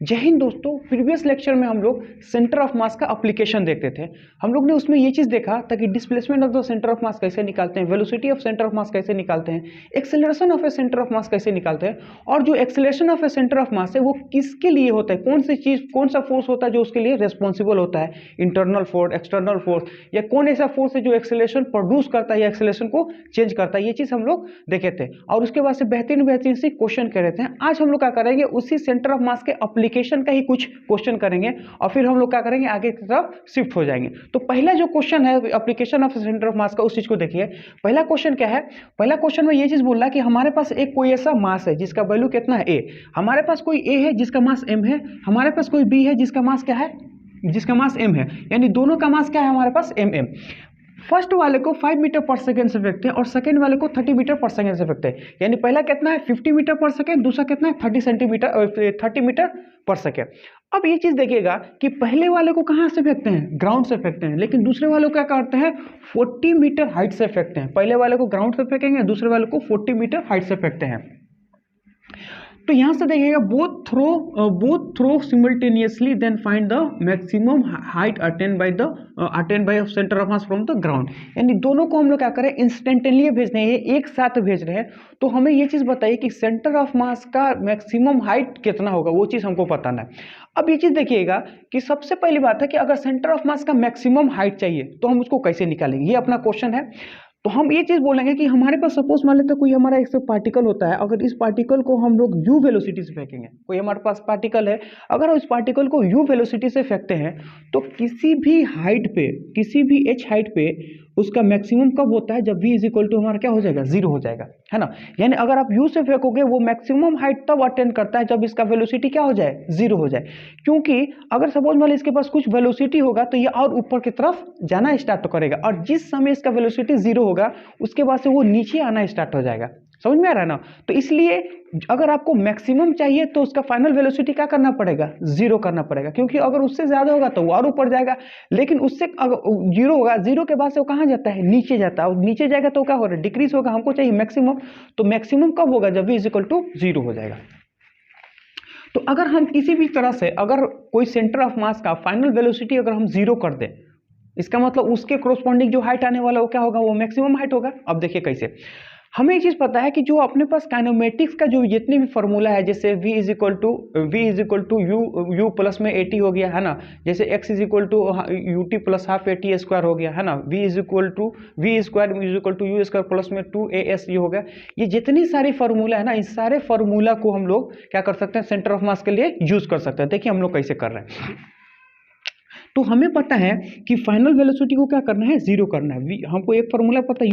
जय हिंद दोस्तों। Previous lecture में हम लोग सेंटर ऑफ मास का एप्लीकेशन देखते थे। हम लोग ने उसमें ये चीज़ देखा था कि displacement of the centre of मास कैसे निकालते हैं, वेलोसिटी ऑफ सेंटर ऑफ मास कैसे निकालते हैं, acceleration of A centre of मास कैसे निकालते हैं, और जो acceleration of A centre of मास है वो किसके लिए होता है, कौन सी चीज़, कौन सा फोर्स होता है जो उसके लिए रेस्पॉन्सिबल होता है, इंटरनल फोर्स, एक्सटर्नल फोर्स, या कौन ऐसा फोर्स है जो एक्सेलरेशन प्रोड्यूस करता है या एक्सेलरेशन को चेंज करता है। ये चीज़ हम लोग देखे थे और उसके बाद से बेहतरीन से क्वेश्चन कह रहे थे। आज हम लोग क्या करेंगे, उसी सेंटर ऑफ मास के एप्लीकेशन का ही कुछ क्वेश्चन करेंगे और फिर हम लोग क्या करेंगे, आगे की तरफ शिफ्ट हो जाएंगे। तो पहला जो क्वेश्चन है application of centre of mass का, उस चीज को देखिए। पहला क्वेश्चन क्या है, पहला क्वेश्चन में ये चीज बोल रहा है कि हमारे पास एक कोई ऐसा मास है जिसका वैल्यू कितना है, ए। हमारे पास कोई ए है जिसका मास एम है, हमारे पास कोई बी है जिसका मास क्या है, जिसका मास एम है, यानी दोनों का मास क्या है हमारे पास, एम एम। फर्स्ट वाले को 5 मीटर पर सेकेंड से फेंकते हैं और सेकेंड वाले को 30 मीटर पर सेकेंड से फेंकते हैं। यानी पहला कितना है 50 मीटर पर सेकेंड, दूसरा कितना है 30 मीटर पर सेकेंड। अब ये चीज देखिएगा कि पहले वाले को कहाँ से फेंकते हैं, ग्राउंड से फेंकते हैं, लेकिन दूसरे वाले को क्या करते हैं 40 मीटर हाइट से फेंकते हैं। पहले वाले को ग्राउंड से फेंकेंगे, दूसरे वाले को 40 मीटर हाइट से फेंकते हैं। तो यहां से देखिएगा both throw simultaneously then find the maximum height attain by centre of mass from the ground. यानी दोनों को हम लोग क्या करें, इंस्टेंटली भेज रहे हैं, एक साथ भेज रहे हैं। तो हमें ये चीज बताइए कि सेंटर ऑफ मास का मैक्सिमम हाइट कितना होगा, वो चीज हमको बताना है। अब ये चीज देखिएगा कि सबसे पहली बात है कि अगर सेंटर ऑफ मास का मैक्सिमम हाइट चाहिए तो हम उसको कैसे निकालेंगे, ये अपना क्वेश्चन है। तो हम ये चीज बोलेंगे कि हमारे पास सपोज मान लेते कोई हमारा एक पार्टिकल होता है, अगर इस पार्टिकल को हम लोग u वेलोसिटी से फेंकेंगे, कोई हमारे पास पार्टिकल है, अगर हम इस पार्टिकल को u वेलोसिटी से फेंकते हैं तो किसी भी हाइट पे, किसी भी h हाइट पे उसका मैक्सिमम कब होता है, जब v इज इक्वल टू हमारा क्या हो जाएगा, 0 हो जाएगा, है ना। यानी अगर आप u से फेंकोगे वो मैक्सिमम हाइट तब अटेन करता है जब इसका वेलोसिटी क्या हो जाए, 0 हो जाए। क्योंकि अगर सपोज मान लीजिए इसके पास कुछ वेलोसिटी होगा तो ये और ऊपर की तरफ जाना स्टार्ट करेगा, और जिस समय इसका वेलोसिटी 0 होगा उसके बाद से वो नीचे आना स्टार्ट हो जाएगा। समझ में आ रहा है ना। तो इसलिए अगर आपको मैक्सिमम चाहिए तो उसका फाइनल वेलोसिटी क्या करना पड़ेगा, 0 करना पड़ेगा, क्योंकि अगर उससे ज्यादा होगा तो वो और ऊपर जाएगा, लेकिन उससे अगर 0 होगा, 0 के बाद से वो कहाँ जाता है, नीचे जाता है, और नीचे जाएगा तो क्या हो रहा है, डिक्रीज होगा। हमको चाहिए मैक्सिमम, तो मैक्सिमम कब होगा, जब v इज इक्वल टू 0 हो जाएगा। तो अगर हम किसी भी तरह से अगर कोई सेंटर ऑफ मास का फाइनल वेलोसिटी अगर हम 0 कर दें, इसका मतलब उसके कोरस्पॉन्डिंग जो हाइट आने वाला वो क्या होगा, वो मैक्सिमम हाइट होगा। अब देखिए कैसे, हमें एक चीज पता है कि जो अपने पास काइनेमेटिक्स का जो जितने भी फॉर्मूला है, जैसे v is equal to u plus में at हो गया, है ना, जैसे x is equal to ut plus half at square हो गया, है ना, v square is equal to u square plus में 2as ये हो गया। ये जितनी सारी फॉर्मूला है ना, इस सारे फॉर्मूला को हम लोग क्या कर सकते हैं, सेंटर ऑफ मास के लिए यूज कर सकते हैं। देखिए हम लोग कैसे कर रहे हैं। तो हमें पता है कि फाइनल वेलोसिटी को क्या करना है, 0 करना है। हमको एक फॉर्मूला पता है,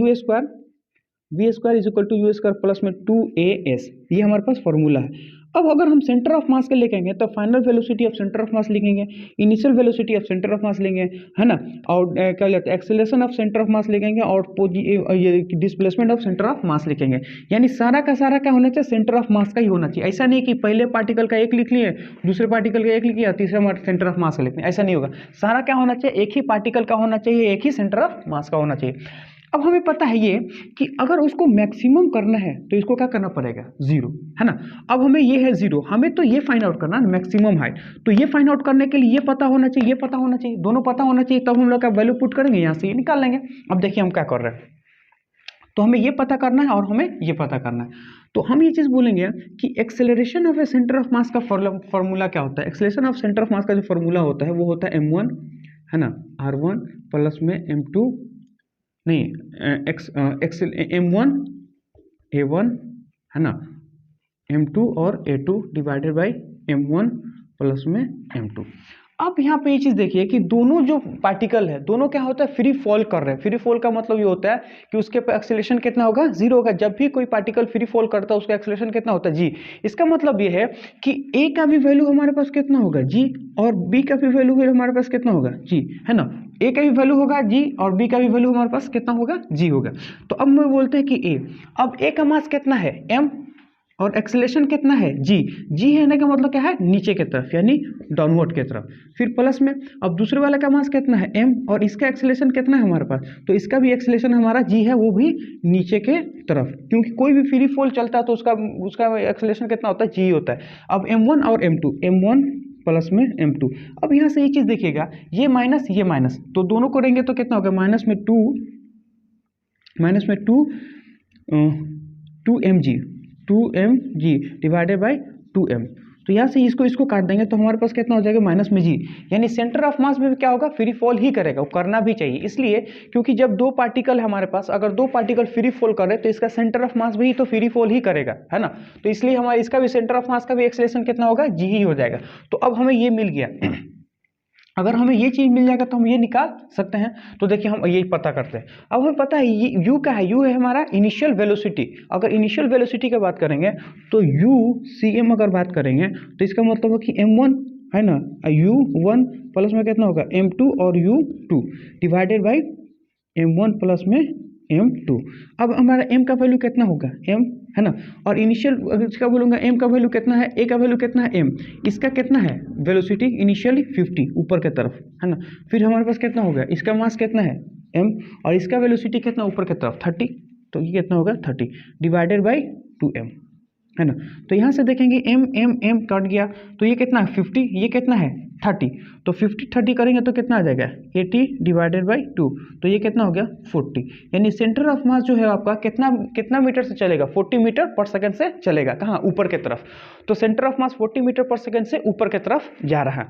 v square is equal to u square plus में 2as, ये हमारे पास फॉर्मूला है। अब अगर हम सेंटर ऑफ मास के लिखेंगे तो final velocity of centre of mass लिखेंगे, initial velocity of centre of mass लेंगे, है ना, और क्या कहते हैं acceleration of centre of mass लिखेंगे, और ये displacement of centre of mass लिखेंगे। यानी सारा का सारा क्या होना चाहिए, सेंटर ऑफ मास का ही होना चाहिए। ऐसा नहीं कि पहले पार्टिकल का एक लिख लिए, दूसरे पार्टिकल का एक लिख लिया, तीसरा सेंटर ऑफ मास का लिखना, ऐसा नहीं होगा। सारा क्या होना चाहिए, एक ही पार्टिकल का होना चाहिए, एक ही सेंटर ऑफ मास का होना चाहिए। अब हमें पता है ये कि अगर उसको मैक्सिमम करना है तो इसको क्या करना पड़ेगा, 0, है ना। अब हमें ये है 0, हमें तो ये फाइंड आउट करना है मैक्सिमम हाइट। तो ये फाइंड आउट करने के लिए ये पता होना चाहिए, ये पता होना चाहिए, दोनों पता होना चाहिए, तब हम लोग का वैल्यू पुट करेंगे, यहाँ से ये निकाल लेंगे। अब देखिए हम क्या कर रहे हैं, तो हमें ये पता करना है और हमें ये पता करना है। तो हम ये चीज बोलेंगे कि acceleration of A centre of mass का फॉर्मूला क्या होता है। Acceleration of centre of mass का जो फॉर्मूला होता है वो होता है m1, है ना, r1 प्लस में m2 नहीं m1 a1, है ना, m2 और a2 divided by m1 plus में m2। अब यहाँ पे ये चीज देखिए कि दोनों जो पार्टिकल है दोनों क्या होता है, फ्री फॉल कर रहे हैं। फ्री फॉल का मतलब ये होता है कि उसके पे एक्सेलरेशन कितना होगा, 0 होगा। जब भी कोई पार्टिकल फ्री फॉल करता है उसका एक्सेलरेशन कितना होता है, g। इसका मतलब ये है कि a का भी वैल्यू हमारे पास कितना होगा, g, और b का भी वैल्यू हमारे पास कितना होगा, g, है ना। a का भी वैल्यू होगा g और b का भी वैल्यू हमारे पास कितना होगा, g होगा। तो अब मैं बोलते हैं कि a, अब a का मास कितना है, m, और एक्सेलरेशन कितना है, g है का मतलब क्या है, नीचे की तरफ, यानी डाउनवर्ड की तरफ। फिर प्लस में अब दूसरे वाले का मास कितना है, m, और इसका एक्सेलरेशन कितना है हमारे पास, तो इसका भी एक्सेलरेशन हमारा g है, वो भी नीचे के तरफ, क्योंकि कोई भी फ्री फॉल चलता है तो उसका एक्सेलरेशन कितना होता है, g होता है। अब m1 और m2, m1 प्लस में m2। अब यहाँ से ये चीज़ देखिएगा, ये माइनस, तो दोनों को करेंगे तो कितना होगा, माइनस में to 2mg divided by 2m। तो यहाँ से इसको काट देंगे तो हमारे पास कितना हो जाएगा, माइनस में g। यानी सेंटर ऑफ मास में भी क्या होगा, फ्री फॉल ही करेगा, वो करना भी चाहिए। इसलिए क्योंकि जब दो पार्टिकल हमारे पास, अगर दो पार्टिकल फ्री फॉल करे तो इसका सेंटर ऑफ मास भी तो फ्री फॉल ही करेगा, है ना। तो इसलिए हमारा इसका भी सेंटर ऑफ मास का भी एक्सेलरेशन कितना होगा, g ही हो जाएगा। तो अब हमें ये मिल गया। अगर हमें ये चीज़ मिल जाएगा तो हम ये निकाल सकते हैं। तो देखिए हम ये पता करते हैं। अब हमें पता है ये u क्या है, u है हमारा इनिशियल वेलोसिटी। अगर इनिशियल वेलोसिटी की बात करेंगे तो u/cm अगर बात करेंगे तो इसका मतलब है कि m1 है ना, u1 प्लस में कितना होगा, m2 और u2 divided by m1 plus में m2। अब हमारा m का वैल्यू कितना होगा, m है ना, और इनिशियल इसका बोलूँगा m का वैल्यू कितना है, a का वैल्यू कितना है m, इसका कितना है वेलोसिटी इनिशियली 50 ऊपर के तरफ, है ना। फिर हमारे पास कितना होगा, इसका मास कितना है m, और इसका वेलोसिटी कितना ऊपर की तरफ 30, तो ये कितना होगा 30 डिवाइडेड बाई 2m, है ना। तो यहाँ से देखेंगे m कट गया तो ये कितना है 50, ये कितना है 30, तो 50-30 करेंगे तो कितना आ जाएगा 80 डिवाइडेड बाई 2, तो ये कितना हो गया 40। यानी सेंटर ऑफ मास जो है आपका कितना मीटर से चलेगा, 40 मीटर पर सेकंड से चलेगा, कहाँ, ऊपर की तरफ। तो सेंटर ऑफ मास 40 मीटर पर सेकंड से ऊपर की तरफ जा रहा है।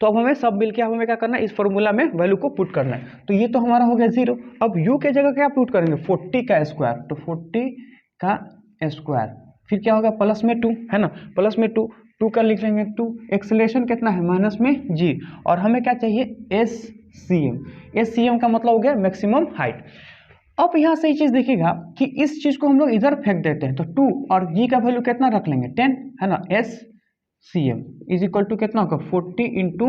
तो अब हमें सब मिलके हमें क्या करना है, इस फॉर्मूला में वैल्यू को पुट करना है। तो ये तो हमारा हो गया 0। अब u के जगह क्या पुट करेंगे, 40 का स्क्वायर, तो 40 का स्क्वायर, फिर क्या होगा प्लस में 2, है ना, प्लस में 2 का लिख लेंगे 2। एक्सेलरेशन कितना है, माइनस में g, और हमें क्या चाहिए SCM का मतलब हो गया मैक्सिमम हाइट। अब यहाँ से ये चीज़ देखिएगा कि इस चीज़ को हम लोग इधर फेंक देते हैं, तो 2 और g का वैल्यू कितना रख लेंगे 10, है ना। SCM इज इक्वल टू कितना होगा 40 इंटू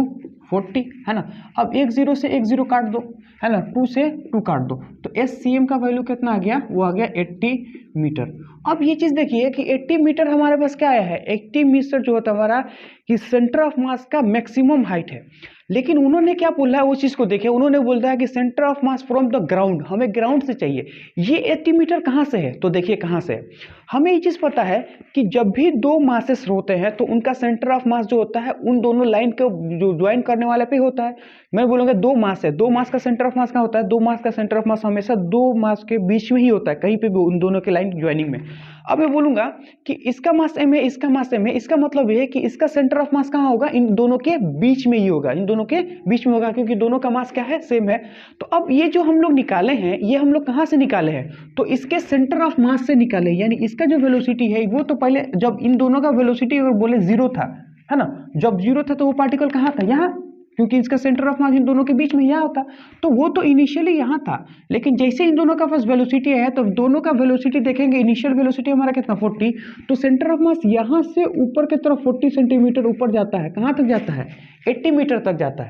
40, है ना। अब एक 0 से एक 0 काट दो, है ना, 2 से 2 काट दो, तो SCM का वैल्यू कितना आ गया, वो आ गया 80 मीटर। अब ये चीज़ देखिए कि 80 मीटर हमारे पास क्या आया है, 80 मीटर जो होता है हमारा कि सेंटर ऑफ मास का मैक्सिमम हाइट है। लेकिन उन्होंने क्या बोला है, वो चीज़ को देखिए, उन्होंने बोलता है कि centre of mass from the ground, हमें ग्राउंड से चाहिए। ये 80 मीटर कहाँ से है, तो देखिए कहाँ से है। हमें ये चीज़ पता है कि जब भी दो मासेस होते हैं तो उनका सेंटर ऑफ मास जो होता है उन दोनों लाइन को जो ज्वाइन करने वाले पे होता है। मैं बोलूँगा दो मास है, दो मास का सेंटर ऑफ मास कहाँ होता है, दो मास का सेंटर ऑफ मास हमेशा दो मास के बीच में ही होता है, कहीं पे भी उन दोनों के लाइन ज्वाइनिंग में। अब मैं बोलूँगा कि इसका मास m है, इसका मास m है, इसका मतलब ये है कि इसका सेंटर ऑफ मास कहाँ होगा, इन दोनों के बीच में ही होगा, इन दोनों के बीच में होगा, क्योंकि दोनों का मास क्या है, सेम है। तो अब ये जो हम लोग निकाले हैं, ये हम लोग कहाँ से निकाले हैं, तो इसके सेंटर ऑफ मास से निकाले। यानी इसका जो वेलोसिटी है वो तो पहले जब इन दोनों का वेलोसिटी अगर बोले 0 था, है ना, जब 0 था तो वो पार्टिकल कहाँ था, यहाँ, क्योंकि इसका सेंटर ऑफ मास इन दोनों के बीच में यहाँ होता, तो वो तो इनिशियली यहाँ था। लेकिन जैसे इन दोनों का पास वेलोसिटी है तो दोनों का वेलोसिटी देखेंगे, इनिशियल वेलोसिटी हमारा कितना 40, तो सेंटर ऑफ मास यहाँ से ऊपर की तरफ 40 सेंटीमीटर ऊपर जाता है, कहाँ तक जाता है 80 मीटर तक जाता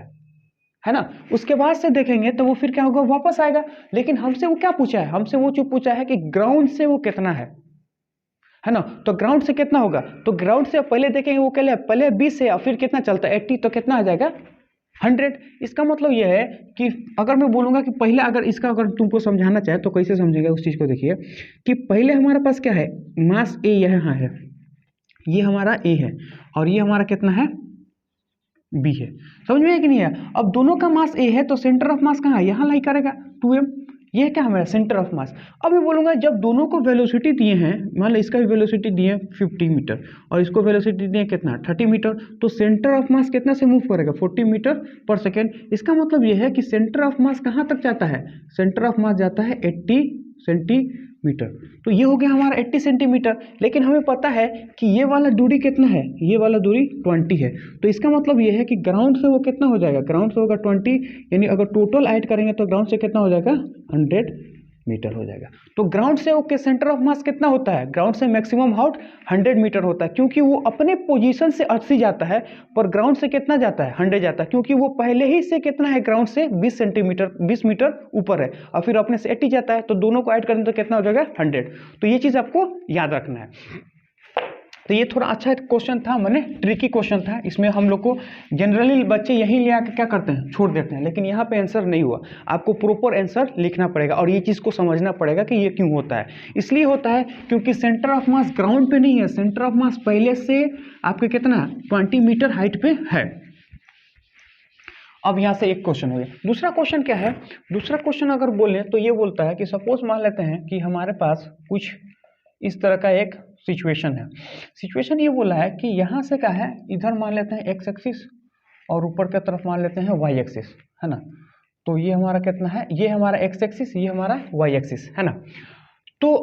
है ना। उसके बाद से देखेंगे तो वो फिर क्या होगा, वापस आएगा। लेकिन हमसे वो क्या पूछा है, हमसे वो जो पूछा है कि ग्राउंड से वो कितना है ना, तो ग्राउंड से कितना होगा, तो ग्राउंड से पहले देखेंगे वो क्या, पहले 20 है और फिर कितना चलता है 80, तो कितना आ जाएगा 100। इसका मतलब यह है कि अगर मैं बोलूँगा कि पहले अगर इसका अगर तुमको समझाना चाहे तो कैसे समझेगा उस चीज़ को देखिए कि पहले हमारे पास क्या है, मास A यहाँ है, ये हमारा A है और ये हमारा कितना है B है, समझ में है कि नहीं है। अब दोनों का मास A है तो सेंटर ऑफ मास कहाँ है, यहाँ लाई करेगा 2m, ये क्या हमारा सेंटर ऑफ मास। अब मैं बोलूँगा जब दोनों को वेलोसिटी दिए हैं, मान लो इसका भी वेलोसिटी दिए 50 मीटर और इसको वेलोसिटी दिए कितना 30 मीटर, तो सेंटर ऑफ मास कितना से मूव करेगा 40 मीटर पर सेकेंड। इसका मतलब यह है कि सेंटर ऑफ मास कहाँ तक जाता है, सेंटर ऑफ मास जाता है 80 सेंटीमीटर। तो ये हो गया हमारा 80 सेंटीमीटर। लेकिन हमें पता है कि ये वाला दूरी कितना है, ये वाला दूरी 20 है, तो इसका मतलब ये है कि ग्राउंड से वो कितना हो जाएगा, ग्राउंड से होगा 20, यानी अगर टोटल ऐड करेंगे तो ग्राउंड से कितना हो जाएगा 100 मीटर हो जाएगा। तो ग्राउंड से ओके सेंटर ऑफ मास कितना होता है, ग्राउंड से मैक्सिमम हाइट 100 मीटर होता है, क्योंकि वो अपने पोजीशन से 80 जाता है पर ग्राउंड से कितना जाता है 100 जाता है, क्योंकि वो पहले ही से कितना है ग्राउंड से 20 मीटर ऊपर है और फिर अपने से 80 जाता है, तो दोनों को ऐड करें तो कितना हो जाएगा 100। तो ये चीज़ आपको याद रखना है। तो ये थोड़ा अच्छा क्वेश्चन था, मैंने ट्रिकी क्वेश्चन था। इसमें हम लोग को जनरली बच्चे यही ले आके क्या करते हैं, छोड़ देते हैं, लेकिन यहाँ पे आंसर नहीं हुआ। आपको प्रॉपर आंसर लिखना पड़ेगा और ये चीज़ को समझना पड़ेगा कि ये क्यों होता है। इसलिए होता है क्योंकि सेंटर ऑफ मास ग्राउंड पे नहीं है, सेंटर ऑफ मास पहले से आपके कितना 20 मीटर हाइट पे है। अब यहाँ से एक क्वेश्चन हो गया। दूसरा क्वेश्चन क्या है, दूसरा क्वेश्चन अगर बोलें तो ये बोलता है कि सपोज मान लेते हैं कि हमारे पास कुछ इस तरह का एक सिचुएशन है। सिचुएशन ये बोला है कि यहाँ से क्या है, इधर मान लेते हैं एक्स एक्सिस और ऊपर की तरफ मान लेते हैं वाई एक्सिस, है ना। तो ये हमारा कितना है, ये हमारा एक्स एक्सिस, ये हमारा वाई एक्सिस, है ना। तो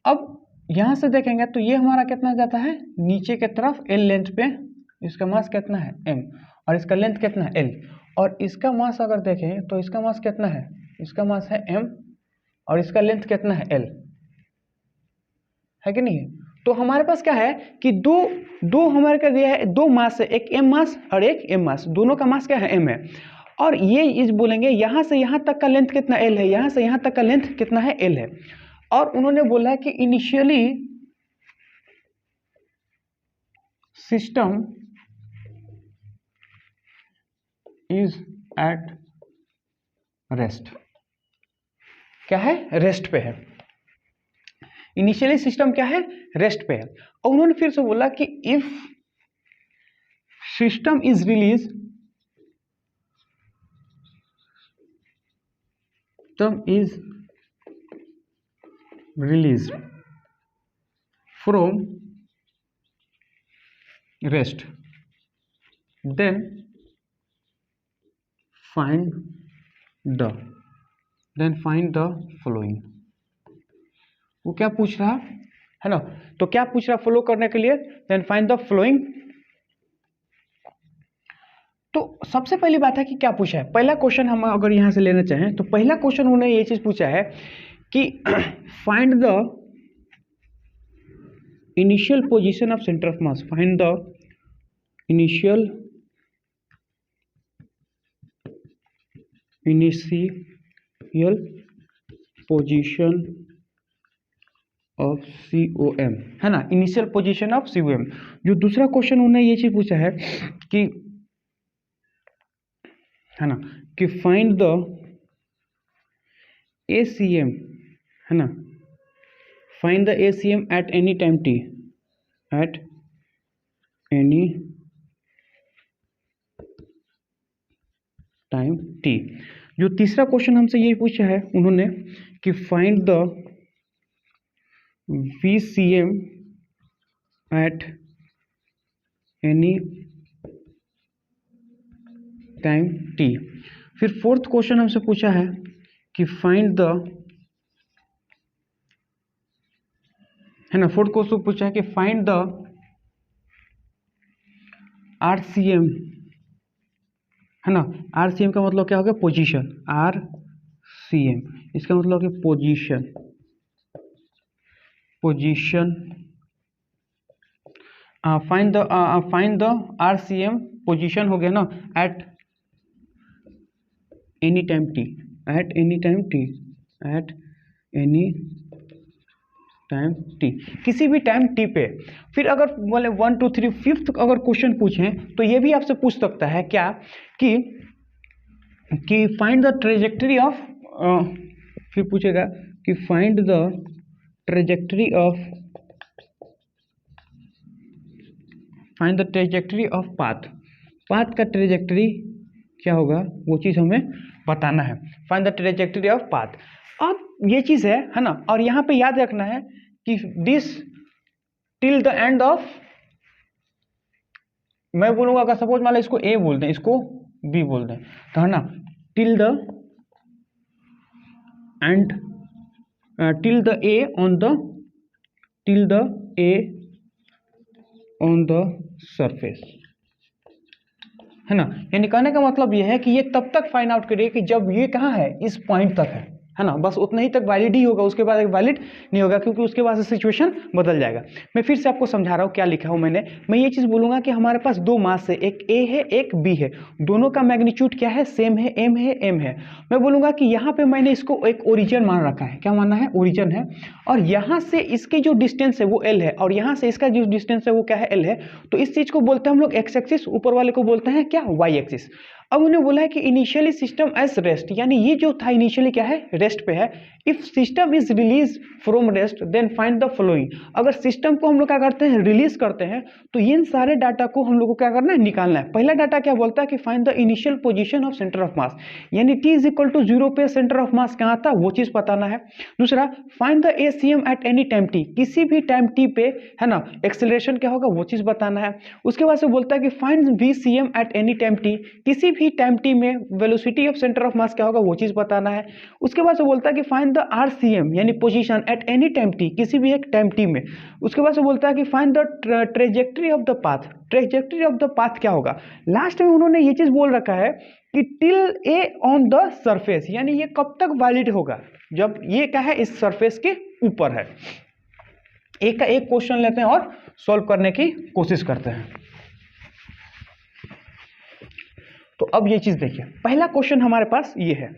अब यहाँ से देखेंगे तो ये हमारा कितना जाता है नीचे की तरफ एल लेंथ पे, इसका मास कितना है एम और इसका लेंथ कितना है एल, और इसका मास अगर देखें तो इसका मास कितना है, इसका मास है एम और इसका लेंथ कितना है एल, है कि नहीं है। तो हमारे पास क्या है कि दो हमारे का दिया है, दो मास है, एक एम मास और एक एम मास, दोनों का मास क्या है एम है। और ये इस बोलेंगे यहाँ से यहाँ तक का लेंथ कितना एल है, यहाँ से यहाँ तक का लेंथ कितना है एल है। और उन्होंने बोला है कि initially system is at rest, क्या है रेस्ट पे है, इनिशियली सिस्टम क्या है रेस्ट पे है। और उन्होंने फिर से बोला कि if system is release from rest then find the following. वो क्या पूछ रहा है ना, तो क्या पूछ रहा फॉलो करने के लिए, देन फाइंड द फॉलोइंग। तो सबसे पहली बात है कि क्या पूछा है, पहला क्वेश्चन हम अगर यहां से लेना चाहें तो पहला क्वेश्चन उन्होंने ये चीज पूछा है कि find the initial position of centre of mass, find the initial position of COM, है ना, इनिशियल पोजीशन ऑफ COM। जो दूसरा क्वेश्चन उन्होंने ये चीज पूछा है कि, है ना, कि फाइंड द ACM, है ना, find the ACM at any time t, at any time t। जो तीसरा क्वेश्चन हमसे ये पूछा है उन्होंने कि find the VCM at any time t। फिर फोर्थ क्वेश्चन हमसे पूछा है कि फाइंड द, है ना, फोर्थ क्वेश्चन पूछा है कि फाइंड द RCM, है ना। RCM का मतलब क्या हो गया पोजीशन, RCM इसका मतलब कि position find the RCM position हो गया ना at any time t, at any time t, किसी भी टाइम t पे। फिर अगर बोले 1 2 3 फिफ्थ अगर क्वेश्चन पूछें तो ये भी आपसे पूछ सकता है क्या कि फाइंड द ट्रेजेक्टरी ऑफ, फिर पूछेगा कि find the trajectory of path का ट्रेजेक्टरी क्या होगा वो चीज़ हमें बताना है, find the trajectory of path. अब ये चीज़ है ना, और यहाँ पे याद रखना है कि this till the end of, मैं बोलूँगा अगर सपोज मान लो इसको A बोल दें, इसको B बोल दें, तो है ना till the A on the surface, है ना। यानी कहने का मतलब ये है कि ये तब तक फाइंड आउट करिए कि जब ये कहाँ है इस पॉइंट तक है है ना, बस उतना ही तक वैलिड ही होगा, उसके बाद एक वैलिड नहीं होगा, क्योंकि उसके बाद से सिचुएशन बदल जाएगा। मैं फिर से आपको समझा रहा हूँ क्या लिखा हूँ मैंने। मैं ये चीज़ बोलूँगा कि हमारे पास दो मास है, एक ए है एक बी है, दोनों का मैग्नीट्यूड क्या है, सेम है, एम है, एम है। मैं बोलूँगा कि यहाँ पे मैंने इसको एक ओरिजिन मान रखा है, क्या माना है, ओरिजिन है, और यहाँ से इसकी जो डिस्टेंस है वो एल है, और यहाँ से इसका जो डिस्टेंस है वो क्या है, एल है। तो इस चीज़ को बोलते हैं हम लोग एक्स एक्सिस, ऊपर वाले को बोलते हैं क्या, वाई एक्सिस। अब उन्हें बोला है कि इनिशियली सिस्टम एज रेस्ट, यानी ये जो था इनिशियली क्या है, रेस्ट पे है। If system is release from rest then find the following. अगर सिस्टम को हम लोग क्या करते हैं, रिलीज करते हैं, तो इन सारे डाटा को हम लोग को क्या करना है, निकालना है। पहला डाटा क्या बोलता है कि find the initial position of centre of मास, यानी t इज इक्वल टू 0 पे सेंटर ऑफ मास कहाँ था वो चीज बताना है। दूसरा, find the ACM at any time t, किसी भी टाइम t पे, है ना, एक्सेलरेशन क्या होगा वो चीज बताना है। उसके बाद से बोलता है कि find VCM at any time t, किसी भी टाइम t में वेलोसिटी ऑफ सेंटर ऑफ मास क्या होगा वो चीज बताना है। उसके बाद से बोलता है कि फाइंड द RCM यानी position at any time t, किसी भी एक टाइम t में। उसके बाद से बोलता है कि find the trajectory of the path, trajectory of the path क्या होगा। लास्ट में उन्होंने ये चीज बोल रखा है कि till A on the surface, यानी ये कब तक वैलिड होगा, जब ये क्या है, इस सरफेस के ऊपर है। एक का एक क्वेश्चन लेते हैं और सॉल्व करने की कोशिश करते हैं। तो अब ये चीज देखिए, पहला क्वेश्चन हमारे पास ये है।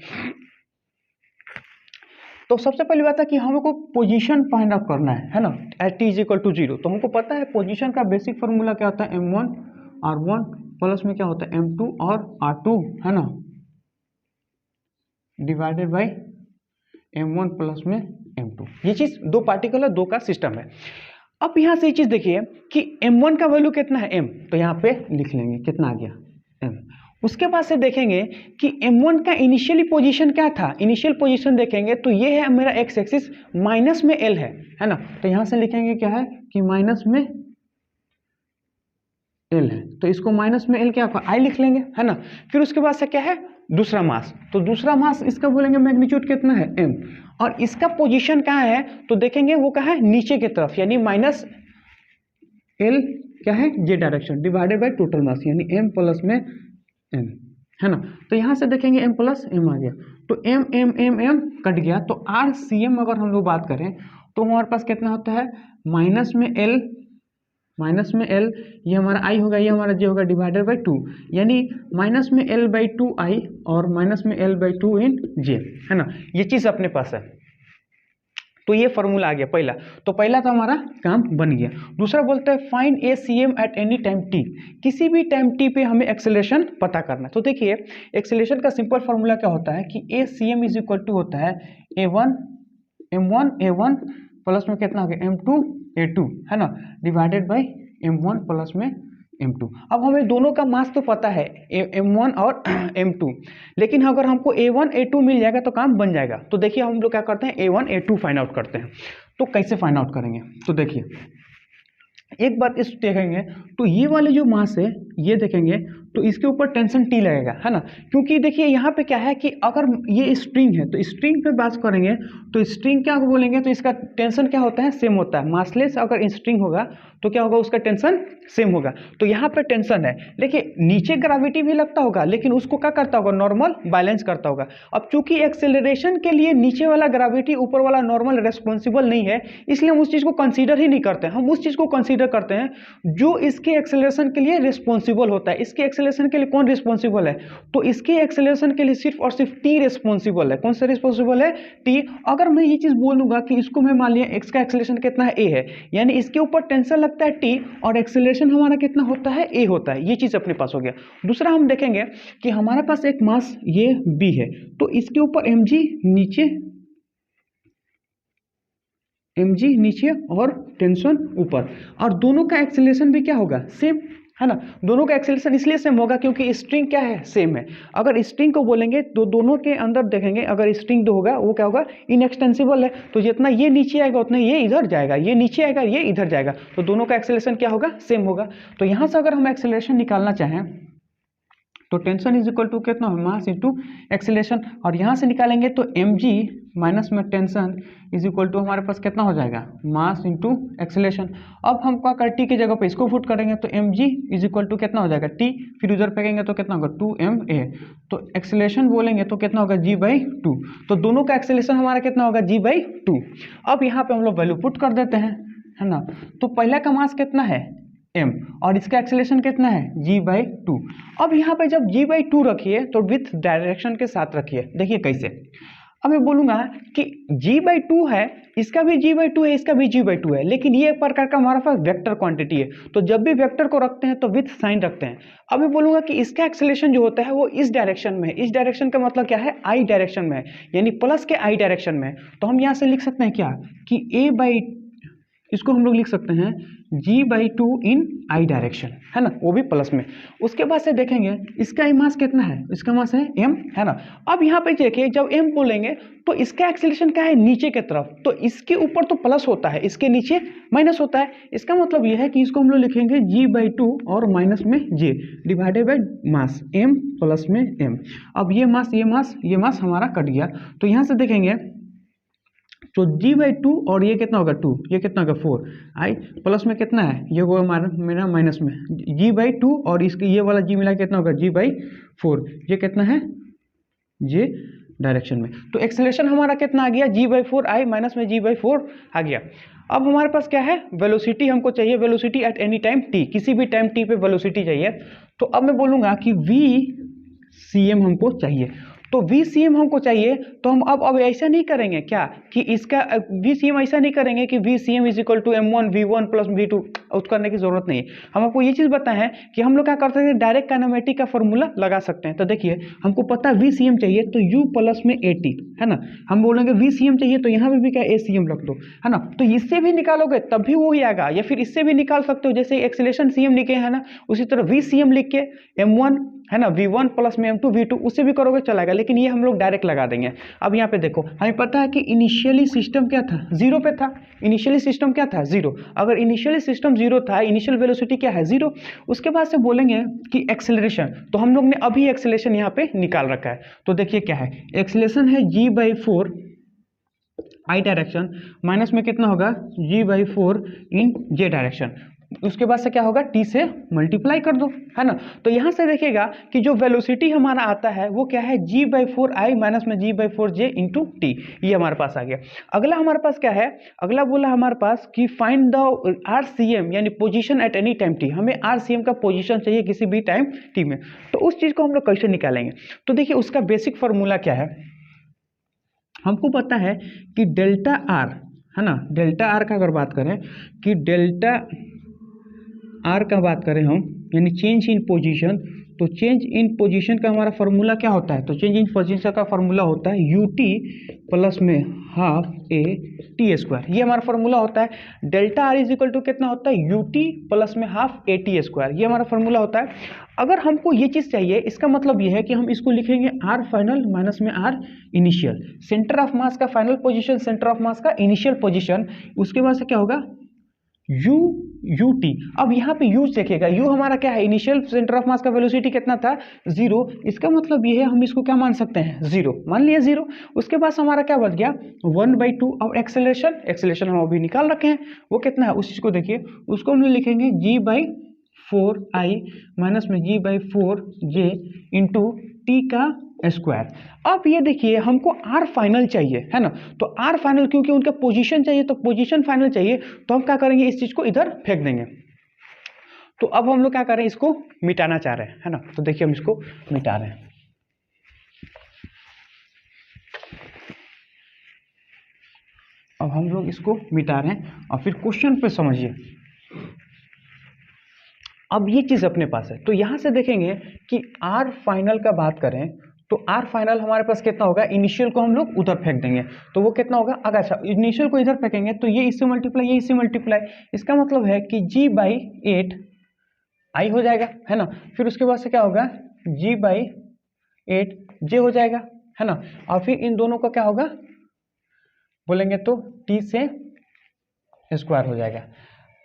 तो सबसे पहली बात है कि हमको पोजीशन फाइंड आउट करना है ना, at t is equal to 0। तो हमको पता है पोजीशन का बेसिक फार्मूला क्या होता है, m1 r1 प्लस में क्या होता है m2 और r2, है ना, डिवाइडेड बाई m1 प्लस में m2। ये चीज दो पार्टिकल है, दो का सिस्टम है। अब यहाँ से ये चीज देखिए कि m1 का वैल्यू कितना है, m, तो यहाँ पे लिख लेंगे कितना आ गया, m। उसके बाद से देखेंगे कि m1 का इनिशियली पोजीशन क्या था, इनिशियल पोजीशन देखेंगे तो ये है मेरा x एक्सिस, माइनस में l है ना, तो यहाँ से लिखेंगे क्या है कि माइनस में l है, तो इसको माइनस में l क्या I लिख लेंगे, है ना। फिर उसके बाद से क्या है, दूसरा मास, तो दूसरा मास इसका बोलेंगे मैग्नीट्यूड कितना है, m, और इसका पोजीशन कहाँ है, तो देखेंगे वो कहाँ है, नीचे की तरफ, यानी माइनस l क्या है, ये direction, divided by total mass, यानी m प्लस में m, है ना। तो यहाँ से देखेंगे m प्लस m आ गया, तो m m m m cut गया। तो RCM अगर हम लोग बात करें तो हमारे पास कितना होता है, माइनस में l, माइनस में l, ये हमारा I होगा, ये हमारा j होगा, डिवाइडेड बाई 2, यानी माइनस में l बाई 2I और माइनस में l बाई 2 इन j, है ना। ये चीज़ अपने पास है। तो ये फॉर्मूला आ गया पहला, तो पहला तो हमारा काम बन गया। दूसरा बोलता है find ACM at any time t, किसी भी टाइम t पे हमें एक्सेलरेशन पता करना है। तो देखिए एक्सेलरेशन का सिंपल फॉर्मूला क्या होता है कि ACM इज इक्वल टू होता है m1 a1 प्लस में कितना हो गया m2 a2, है ना, डिवाइडेड बाई m1 प्लस में m2। अब हमें दोनों का मास तो पता है m1 और m2, लेकिन अगर हमको a1 a2 मिल जाएगा तो काम बन जाएगा। तो देखिए हम लोग क्या करते हैं, a1 a2 फाइंड आउट करते हैं। तो कैसे फाइंड आउट करेंगे, तो देखिए एक बात इस देखेंगे, तो ये वाले जो मास है ये देखेंगे तो इसके ऊपर टेंशन T लगेगा, है ना, क्योंकि देखिए यहाँ पे क्या है कि अगर ये स्ट्रिंग है तो स्ट्रिंग पे बात करेंगे तो स्ट्रिंग क्या बोलेंगे, तो इसका टेंशन क्या होता है, सेम होता है। मासलेस अगर स्ट्रिंग होगा तो क्या होगा, उसका टेंशन सेम होगा। तो यहाँ पे टेंशन है, देखिए नीचे ग्रेविटी भी लगता होगा लेकिन उसको क्या करता होगा, नॉर्मल बैलेंस करता होगा। अब चूंकि एक्सेलरेशन के लिए नीचे वाला ग्रेविटी ऊपर वाला नॉर्मल रेस्पॉन्सिबल नहीं है, इसलिए हम उस चीज़ को कंसीडर ही नहीं करते। हम उस चीज़ को कंसीडर करते हैं जो इसके एक्सेलरेशन के लिए रिस्पॉन्सिबल होता है। इसके एक्सेलरेशन के लिए कौन रिस्पॉन्सिबल है, तो इसके एक्सेलरेशन के लिए सिर्फ और सिर्फ T रिस्पॉन्सिबल है। कौन सा रिस्पॉन्सिबल है, T। अगर मैं ये चीज़ बोलूँगा कि इसको मैं मान लिया x का एक्सेलरेशन कितना है, a है, यानी इसके ऊपर टेंशन लगता है T और एक्सेलरेशन हमारा कितना होता है, a होता है। ये चीज़ अपने पास हो गया। दूसरा हम देखेंगे कि हमारे पास एक मास ये b है, तो इसके ऊपर mg नीचे और टेंशन ऊपर, और दोनों का एक्सेलरेशन भी क्या होगा, सेम, है ना। दोनों का एक्सेलरेशन इसलिए सेम होगा क्योंकि स्ट्रिंग क्या है, सेम है। अगर स्ट्रिंग को बोलेंगे तो दोनों के अंदर देखेंगे, अगर स्ट्रिंग दो होगा वो क्या होगा, इनएक्सटेंसिबल है, तो जितना ये नीचे आएगा उतना ये इधर जाएगा, ये नीचे आएगा ये इधर जाएगा, तो दोनों का एक्सेलरेशन क्या होगा, सेम होगा। तो यहाँ से अगर हम एक्सेलरेशन निकालना चाहें तो टेंशन इज इक्वल टू कितना मास इंटू एक्सेलरेशन, और यहाँ से निकालेंगे तो mg माइनस में टेंशन इज इक्वल टू हमारे पास कितना हो जाएगा मास इंटू एक्सेलरेशन। अब हम क्या कर टी की जगह पे इसको पुट करेंगे तो mg इज इक्वल टू कितना हो जाएगा t, फिर उधर फेंकेंगे तो कितना होगा 2ma, तो एक्सेलरेशन बोलेंगे तो कितना होगा g/2, तो दोनों का एक्सेलरेशन हमारा कितना होगा g/2। अब यहाँ पे हम लोग वैल्यू पुट कर देते हैं, है ना। तो पहला का मास कितना है m और इसका एक्सेलरेशन कितना है g/2। अब यहाँ पे जब g/2 रखिए तो विथ डायरेक्शन के साथ रखिए, देखिए कैसे। अब मैं बोलूँगा कि g/2 है, इसका भी g/2 है, इसका भी g/2 है, लेकिन ये एक प्रकार का हमारे पास वेक्टर क्वांटिटी है, तो जब भी वेक्टर को रखते हैं तो विथ साइन रखते हैं। अब मैं बोलूँगा कि इसका एक्सेलरेशन जो होता है वो इस डायरेक्शन में है, इस डायरेक्शन का मतलब क्या है i डायरेक्शन में है, यानी प्लस के i डायरेक्शन में है। तो हम यहाँ से लिख सकते हैं क्या कि इसको हम लोग लिख सकते हैं g/2 इन i डायरेक्शन, है ना, वो भी प्लस में। उसके बाद से देखेंगे इसका मास कितना है, इसका मास है m, है ना। अब यहाँ पे देखिए जब m बोलेंगे तो इसका एक्सेलरेशन क्या है नीचे की तरफ, तो इसके ऊपर तो प्लस होता है, इसके नीचे माइनस होता है। इसका मतलब यह है कि इसको हम लोग लिखेंगे g/2 और माइनस में j divided by mass m plus में m। अब ये मास हमारा कट गया, तो यहाँ से देखेंगे तो g/2 और ये कितना होगा 2, ये कितना होगा 4, i प्लस में कितना है ये होगा हमारा मेरा माइनस में g/2 और इसके ये वाला g मिला कितना होगा g/4, ये कितना है j डायरेक्शन में। तो एक्सेलरेशन हमारा कितना आ गया g/4, i माइनस में g/4 आ गया। अब हमारे पास क्या है वेलोसिटी हमको चाहिए, velocity at any time t, किसी भी टाइम t पे वेलोसिटी चाहिए। तो अब मैं बोलूँगा कि vcm हमको चाहिए, तो VCM हमको चाहिए, तो हम अब ऐसा नहीं करेंगे क्या कि इसका VCM ऐसा नहीं करेंगे कि VCM is equal to m1 v1 plus v2, उस करने की जरूरत नहीं है। हम आपको ये चीज़ बताएं हैं कि हम लोग क्या कर सकते हैं डायरेक्ट काइनेमेटिक का फॉर्मूला लगा सकते हैं। तो देखिए हमको पता है VCM चाहिए तो u प्लस में AT, है ना। हम बोलेंगे VCM चाहिए तो यहाँ पे भी क्या ACM रख दो, है ना। तो इससे भी निकालोगे तब भी वही आएगा, या फिर इससे भी निकाल सकते हो, जैसे एक्सेलरेशन CM लिखे है ना, उसी तरह VCM लिख के m1 है ना v1 प्लस में m2 v2 उससे भी करोगे चलेगा, लेकिन ये हम लोग डायरेक्ट लगा देंगे। अब यहाँ पे देखो हमें पता है कि इनिशियली सिस्टम क्या था, जीरो पे था। इनिशियली सिस्टम क्या था जीरो, अगर इनिशियली सिस्टम जीरो था, इनिशियल वेलोसिटी क्या है जीरो। उसके बाद से बोलेंगे कि एक्सेलरेशन, तो हम लोग ने अभी एक्सेलरेशन यहाँ पे निकाल रखा है। तो देखिए क्या है एक्सेलरेशन है g/4 i डायरेक्शन माइनस में कितना होगा g/4 इन j डायरेक्शन। उसके बाद से क्या होगा t से मल्टीप्लाई कर दो, है ना। तो यहाँ से देखिएगा कि जो वेलोसिटी हमारा आता है वो क्या है g/4 i माइनस में g/4 j इंटू टी, ये हमारे पास आ गया। अगला हमारे पास क्या है, अगला बोला हमारे पास कि फाइंड द RCM यानी position at any time t, हमें RCM का पोजीशन चाहिए किसी भी टाइम t में। तो उस चीज़ को हम लोग कैसे निकालेंगे, तो देखिए उसका बेसिक फॉर्मूला क्या है, हमको पता है कि डेल्टा आर, है ना, डेल्टा आर का अगर बात करें कि डेल्टा आर का बात करें हम यानी चेंज इन पोजीशन, तो चेंज इन पोजीशन का हमारा फार्मूला क्या होता है, तो चेंज इन पोजीशन का फार्मूला होता है ut प्लस में हाफ a t स्क्वायर, ये हमारा फार्मूला होता है। Delta r is equal to कितना होता है ut प्लस में हाफ a t स्क्वायर, ये हमारा फार्मूला होता है। अगर हमको ये चीज़ चाहिए, इसका मतलब ये है कि हम इसको लिखेंगे r फाइनल माइनस में r initial, center of mass का final position, center of mass का इनिशियल पोजीशन। उसके बाद से क्या होगा ut। अब यहाँ पे u देखिएगा, u हमारा क्या है इनिशियल सेंटर ऑफ मास का वेलोसिटी कितना था जीरो, इसका मतलब ये है हम इसको क्या मान सकते हैं जीरो, मान लिया जीरो। उसके बाद हमारा क्या बच गया 1/2। और एक्सेलरेशन हम अभी निकाल रखे हैं वो कितना है, उस चीज को देखिए, उसको हम लिखेंगे g/4 i माइनस में g/4 j इंटू टी का स्क्वायर। अब ये देखिए हमको आर फाइनल चाहिए, है ना, तो आर फाइनल क्योंकि उनका पोजीशन चाहिए, तो पोजीशन फाइनल चाहिए, तो हम क्या करेंगे इस चीज को इधर फेंक देंगे। तो अब हम लोग क्या कर रहे हैं इसको मिटाना चाह रहे हैं, है ना, तो देखिए हम इसको मिटा रहे हैं। अब हम लोग इसको मिटा रहे हैं और फिर क्वेश्चन पे समझिए। अब ये चीज अपने पास है, तो यहां से देखेंगे कि आर फाइनल का बात करें तो आर फाइनल हमारे पास कितना होगा, इनिशियल को हम लोग उधर फेंक देंगे तो वो कितना होगा, अगर अच्छा इनिशियल को इधर फेंकेंगे तो ये इससे मल्टीप्लाई, ये इससे मल्टीप्लाई, इसका मतलब है कि g/8 i हो जाएगा, है ना। फिर उसके बाद से क्या होगा g/8 j हो जाएगा, है ना। और फिर इन दोनों का क्या होगा बोलेंगे तो t से स्क्वायर हो जाएगा।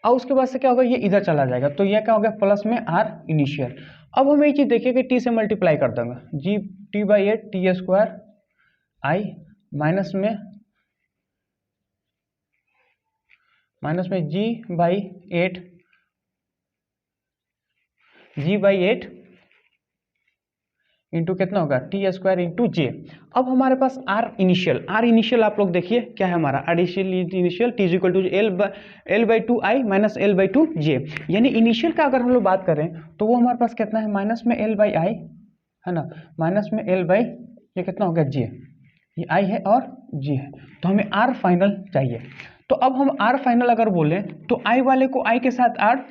और उसके बाद से क्या होगा ये इधर चला जाएगा, तो ये क्या होगा प्लस में r इनिशियल। अब हमें ये चीज़ देखिए कि टी से मल्टीप्लाई कर दूंगा, G T by eight t square I minus में जी बाई एट इंटू कितना होगा टी स्क्वायर इंटू जे। अब हमारे पास आर इनिशियल आप लोग देखिए क्या है हमारा initial T is equal to L by two I minus L by two J, यानी इनिशियल का अगर हम लोग बात करें तो वो हमारे पास कितना है माइनस में एल बाई आई है ना, माइनस में एल बाई ये कितना हो गया जे, ये आई है और जी है, तो हमें आर फाइनल चाहिए। तो अब हम आर फाइनल अगर बोलें तो आई वाले को आई के साथ आर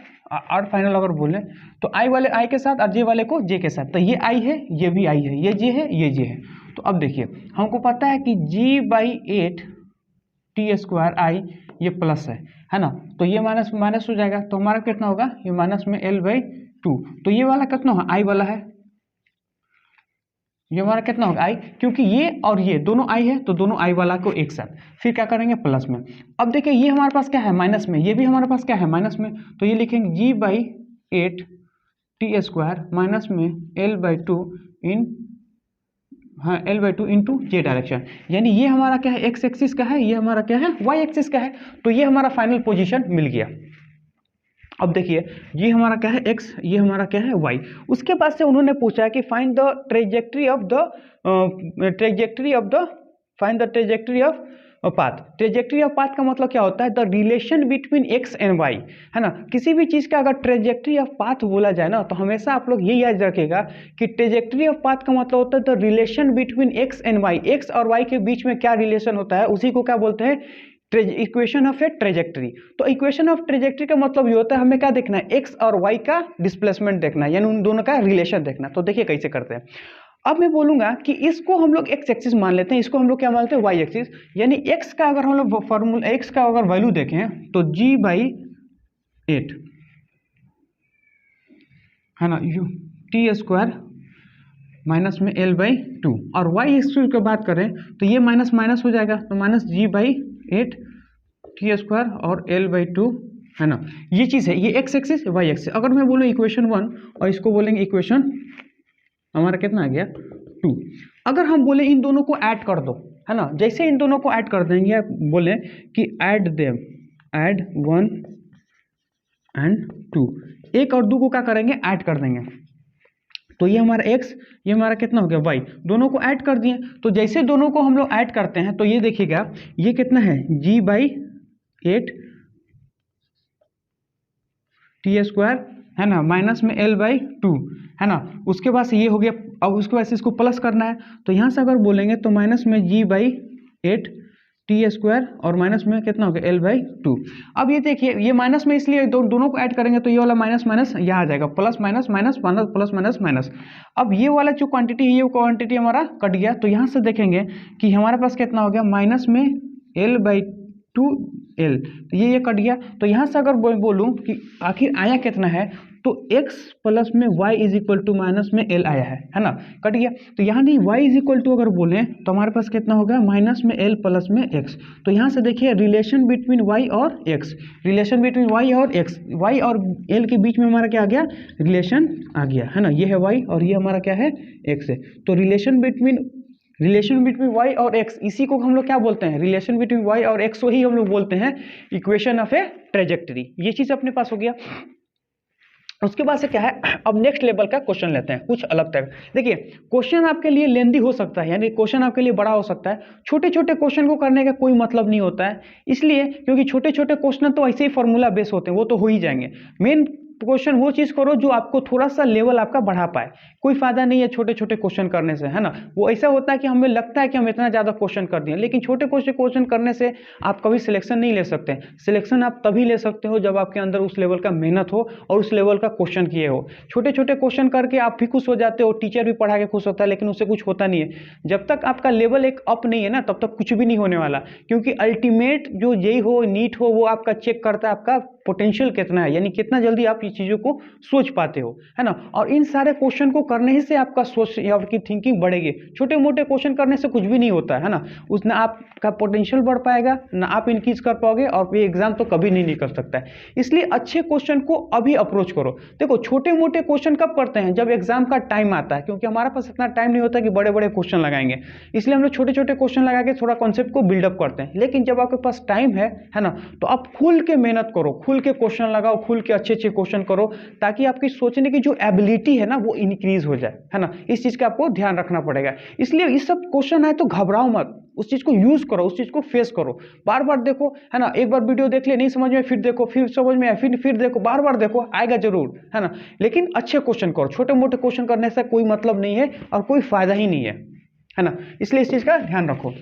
फाइनल अगर बोलें तो आई वाले आई के साथ और जे वाले को जे के साथ, तो ये आई है ये भी आई है, ये जे है ये जे है। तो अब देखिए हमको पता है कि जी बाई एट टी स्क्वायर आई ये प्लस है ना, तो ये माइनस माइनस हो जाएगा, तो हमारा कितना होगा ये माइनस में एल बाई टू, तो ये वाला कितना होगा आई वाला है, ये हमारा कितना होगा आई, क्योंकि ये और ये दोनों आई है तो दोनों आई वाला को एक साथ, फिर क्या करेंगे प्लस में। अब देखिए ये हमारे पास क्या है माइनस में, ये भी हमारे पास क्या है माइनस में, तो ये लिखेंगे g by eight t square minus में l by two L by two into j direction, यानी ये हमारा क्या है एक्स एक्सिस का है, ये हमारा क्या है वाई एक्सिस का है, तो ये हमारा फाइनल पोजीशन मिल गया। अब देखिए ये हमारा क्या है x, ये हमारा क्या है y। उसके बाद से उन्होंने पूछा है कि find the trajectory of path. Trajectory of path का मतलब क्या होता है the relation between x and y, है ना। किसी भी चीज़ का अगर ट्रेजेक्ट्री ऑफ पाथ बोला जाए ना तो हमेशा आप लोग ये याद रखिएगा कि ट्रेजेक्ट्री ऑफ पाथ का मतलब होता है the relation between x and y, x और y के बीच में क्या रिलेशन होता है उसी को क्या बोलते हैं इक्वेशन ऑफ ए ट्रेजेक्ट्री। तो इक्वेशन ऑफ ट्रेजेक्ट्री का मतलब ये होता है हमें क्या देखना है एक्स और वाई का डिस्प्लेसमेंट देखना है, यानी उन दोनों का रिलेशन देखना। तो देखिए कैसे करते हैं, अब मैं बोलूंगा कि इसको हम लोग एक्स एक्सिस मान लेते हैं, इसको हम लोग क्या मानते हैं वाई एक्सिस, यानी एक्स का अगर हम लोग फॉर्मूला एक्स का अगर वैल्यू देखें तो जी बाई एट है ना यू टी स्क्वायर माइनस में एल बाई टू, और वाई एक्सिस की बात करें तो ये माइनस माइनस हो जाएगा, तो minus g by eight t square और एल बाई टू है ना, ये चीज़ है, ये एक्स एक्सिस वाई एक्सिस। अगर मैं बोलूँ इक्वेशन 1 और इसको बोलेंगे इक्वेशन हमारा कितना आ गया 2, अगर हम बोले इन दोनों को ऐड कर दो है ना, जैसे इन दोनों को ऐड कर देंगे बोले कि ऐड 1 एंड 2, एक और 2 को क्या करेंगे ऐड कर देंगे, तो ये हमारा x ये हमारा कितना हो गया y, दोनों को ऐड कर दिए। तो जैसे दोनों को हम लोग ऐड करते हैं तो ये देखिएगा ये कितना है g by eight t square है ना माइनस में l बाई टू है ना, उसके बाद से ये हो गया, अब उसके बाद से इसको प्लस करना है तो यहाँ से अगर बोलेंगे तो माइनस में g by eight t square और माइनस में कितना हो गया एल बाई टू। अब ये देखिए ये माइनस में इसलिए दोनों को ऐड करेंगे तो ये वाला माइनस माइनस यहाँ आ जाएगा, plus minus minus minus plus minus minus. अब ये वाला जो क्वांटिटी है ये क्वांटिटी हमारा कट गया, तो यहाँ से देखेंगे कि हमारे पास कितना हो गया माइनस में एल बाई टू एल, तो ये कट गया। तो यहाँ से अगर बोलूँ कि आखिर आया कितना है तो x प्लस में y is equal to minus में l आया है ना, कट गया। तो यहाँ नहीं y इज इक्वल टू अगर बोलें तो हमारे पास कितना होगा माइनस में l प्लस में x। तो यहाँ से देखिए रिलेशन बिटवीन y और x, रिलेशन बिटवीन y और x, y और l के बीच में हमारा क्या आ गया रिलेशन आ गया है ना, ये है y और ये हमारा क्या है x है। तो रिलेशन बिटवीन y और x, इसी को हम लोग क्या बोलते हैं रिलेशन बिटवीन y और x, वही हम लोग बोलते हैं इक्वेशन ऑफ ए ट्रेजेक्टरी। ये चीज़ अपने पास हो गया। उसके बाद से क्या है, अब नेक्स्ट लेवल का क्वेश्चन लेते हैं कुछ अलग टाइप। देखिए क्वेश्चन आपके लिए लेंदी हो सकता है, यानी क्वेश्चन आपके लिए बड़ा हो सकता है, छोटे छोटे क्वेश्चन को करने का कोई मतलब नहीं होता है, इसलिए क्योंकि छोटे छोटे क्वेश्चन तो ऐसे ही फॉर्मूला बेस होते हैं, वो तो हो ही जाएंगे। मेन क्वेश्चन वो चीज़ करो जो आपको थोड़ा सा लेवल आपका बढ़ा पाए, कोई फायदा नहीं है छोटे छोटे क्वेश्चन करने से, है ना। वो ऐसा होता है कि हमें लगता है कि हम इतना ज़्यादा क्वेश्चन कर दिए, लेकिन छोटे क्वेश्चन करने से आप कभी सिलेक्शन नहीं ले सकते। सिलेक्शन आप तभी ले सकते हो जब आपके अंदर उस लेवल का मेहनत हो और उस लेवल का क्वेश्चन किए हो। छोटे छोटे क्वेश्चन करके आप भी खुश हो जाते हो, टीचर भी पढ़ा के खुश होता है, लेकिन उससे कुछ होता नहीं है। जब तक आपका लेवल एक अप नहीं है ना तब तक कुछ भी नहीं होने वाला, क्योंकि अल्टीमेट जो जेई हो नीट हो वो आपका चेक करता है आपका पोटेंशियल कितना है, यानी कितना जल्दी आप ये चीज़ों को सोच पाते हो, है ना। और इन सारे क्वेश्चन को करने ही से आपका सोच या आपकी थिंकिंग बढ़ेगी। छोटे मोटे क्वेश्चन करने से कुछ भी नहीं होता है ना, उस ना आपका पोटेंशियल बढ़ पाएगा ना आप इंक्रीज कर पाओगे, और ये एग्जाम तो कभी नहीं निकल सकता है। इसलिए अच्छे क्वेश्चन को अभी अप्रोच करो। देखो छोटे मोटे क्वेश्चन कब करते हैं, जब एग्जाम का टाइम आता है, क्योंकि हमारे पास इतना टाइम नहीं होता कि बड़े बड़े क्वेश्चन लगाएंगे, इसलिए हम लोग छोटे छोटे क्वेश्चन लगा के थोड़ा कॉन्सेप्ट को बिल्डअप करते हैं। लेकिन जब आपके पास टाइम है ना, तो आप खुल के मेहनत करो, खुल के क्वेश्चन लगाओ, खुल के अच्छे अच्छे क्वेश्चन करो, ताकि आपकी सोचने की जो एबिलिटी है ना वो इंक्रीज हो जाए, है ना। इस चीज का आपको ध्यान रखना पड़ेगा। इसलिए इस सब क्वेश्चन आए तो घबराओ मत, उस चीज को यूज करो, उस चीज को फेस करो, बार बार देखो, है ना। एक बार वीडियो देख लिया नहीं समझ में, फिर देखो, फिर समझ में आया, फिर देखो, बार बार देखो, आएगा जरूर, है ना। लेकिन अच्छे क्वेश्चन करो, छोटे मोटे क्वेश्चन करने से कोई मतलब नहीं है और कोई फायदा ही नहीं है ना। इसलिए इस चीज का ध्यान रखो।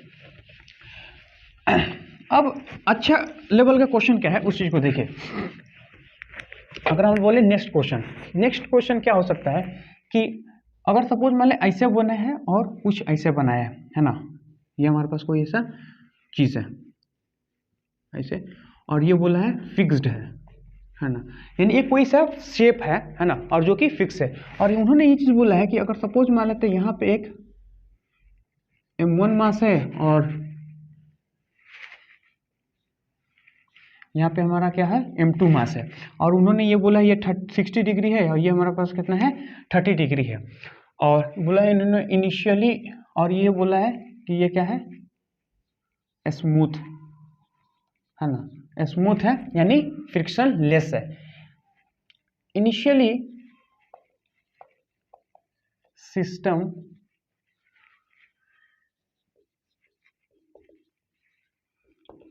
अब अच्छा लेवल का क्वेश्चन क्या है उस चीज को देखिए। अगर हम बोले नेक्स्ट क्वेश्चन क्या हो सकता है कि अगर सपोज मान लें ऐसे बना है और कुछ ऐसे बनाया है ना, ये हमारे पास कोई ऐसा चीज है ऐसे, और ये बोला है फिक्स्ड है ना, यानी ये कोई सा शेप है ना, और जो कि फिक्स है। और उन्होंने ये चीज बोला है कि अगर सपोज मान लेते हैं यहाँ पे एक m1 मास है और यहाँ पे हमारा क्या है m2 मास है, और उन्होंने ये बोला है ये 60 डिग्री है और ये हमारे पास कितना है 30 डिग्री है, और बोला है इन्होंने इनिशियली, और ये बोला है कि ये क्या है स्मूथ है ना, स्मूथ है यानी फ्रिक्शन लेस है। Initially system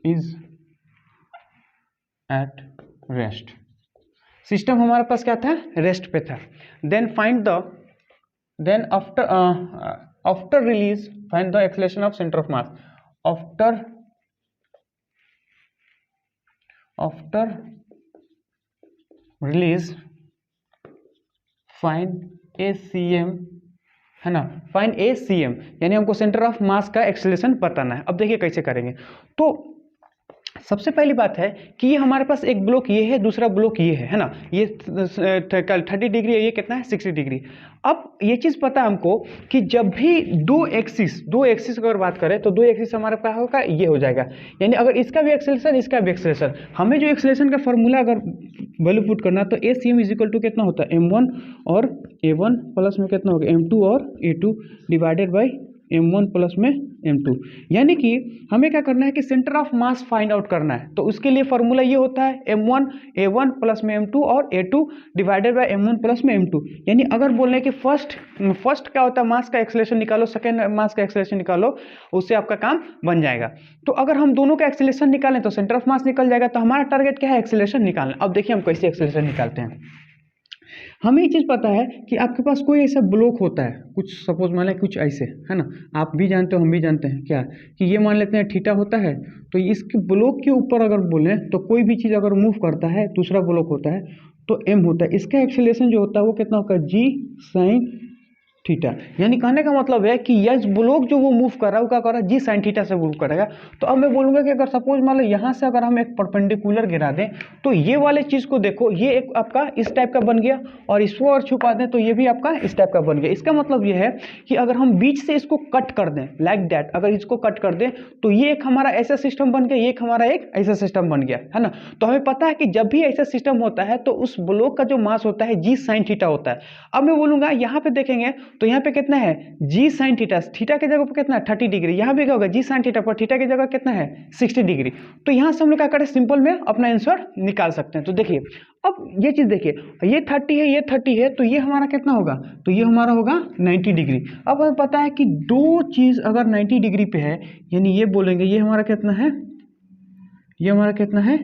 is at rest, system हमारे पास क्या था रेस्ट पे था। Then after release find the acceleration of centre of mass, after release find ACM, है ना, फाइंड ACM, यानी हमको सेंटर ऑफ मास का एक्सेलरेशन बताना है। अब देखिए कैसे करेंगे। तो सबसे पहली बात है कि ये हमारे पास एक ब्लॉक ये है, दूसरा ब्लॉक ये है ना, ये 30 डिग्री है, ये कितना है 60 डिग्री। अब ये चीज़ पता है हमको कि जब भी दो एक्सिस अगर बात करें तो दो एक्सिस हमारे पास होगा ये हो जाएगा, यानी अगर इसका भी एक्सेलरेशन इसका भी एक्सेलरेशन, हमें जो एक्सेलरेशन का फॉर्मूला अगर वैल्यू पुट करना तो ACM इज इक्वल टू कितना होता है m1 और a1 प्लस में कितना होगा m2 और a2 divided by m1 plus में m2, यानी कि हमें क्या करना है कि centre of mass find out करना है। तो उसके लिए फॉर्मूला ये होता है m1 a1 प्लस में m2 और a2 divided by m1 plus में m2, यानी अगर बोल रहे हैं कि फर्स्ट क्या होता है मास का एक्सेलरेशन निकालो, सेकेंड मास का एक्सेलरेशन निकालो, उससे आपका काम बन जाएगा। तो अगर हम दोनों का एक्सेलरेशन निकालें तो सेंटर ऑफ मास निकल जाएगा। तो हमारा टारगेट क्या है एक्सेलरेशन निकालना। अब देखिए हम कैसे एक्सेलरेशन निकालते हैं। हमें ये चीज़ पता है कि आपके पास कोई ऐसा ब्लॉक होता है, कुछ सपोज मान लें कुछ ऐसे, है ना, आप भी जानते हो हम भी जानते हैं क्या कि ये मान लेते हैं थीटा होता है, तो इसके ब्लॉक के ऊपर अगर बोलें तो कोई भी चीज़ अगर मूव करता है दूसरा ब्लॉक होता है तो m होता है, इसका एक्सेलरेशन जो होता है वो कितना होगा g sin थीटा, यानी कहने का मतलब है कि यह ब्लॉक जो वो मूव कर रहा है वो क्या कर रहा है जी साइन थीटा से मूव करेगा। तो अब मैं बोलूंगा कि अगर सपोज मान लो यहाँ से अगर हम एक परपेंडिकुलर गिरा दें तो ये वाले चीज को देखो, ये एक आपका इस टाइप का बन गया, और इसको और छुपा दें तो ये भी आपका इस टाइप का बन गया। इसका मतलब ये है कि अगर हम बीच से इसको कट कर दें लाइक दैट, अगर इसको कट कर दें तो ये एक हमारा ऐसा सिस्टम बन गया, ये एक हमारा एक ऐसा सिस्टम बन गया, है ना। तो हमें पता है कि जब भी ऐसा सिस्टम होता है तो उस ब्लॉक का जो मास होता है जी साइन थीटा होता है। अब मैं बोलूंगा यहाँ पे देखेंगे तो यहाँ पे कितना है जी साइन थीटा, थीटा की जगह पर कितना है 30 डिग्री, यहाँ भी क्या होगा जी साइन थीटा पर थीटा की जगह कितना है 60 डिग्री। तो यहाँ से हम लोग क्या करें सिंपल में अपना आंसर निकाल सकते हैं। तो देखिए अब ये चीज देखिए, ये 30 है ये 30 है, तो ये हमारा कितना होगा, तो ये हमारा होगा 90 डिग्री। अब हमें पता है कि दो चीज अगर 90 डिग्री पे है, यानी ये बोलेंगे ये हमारा कितना है, ये हमारा कितना है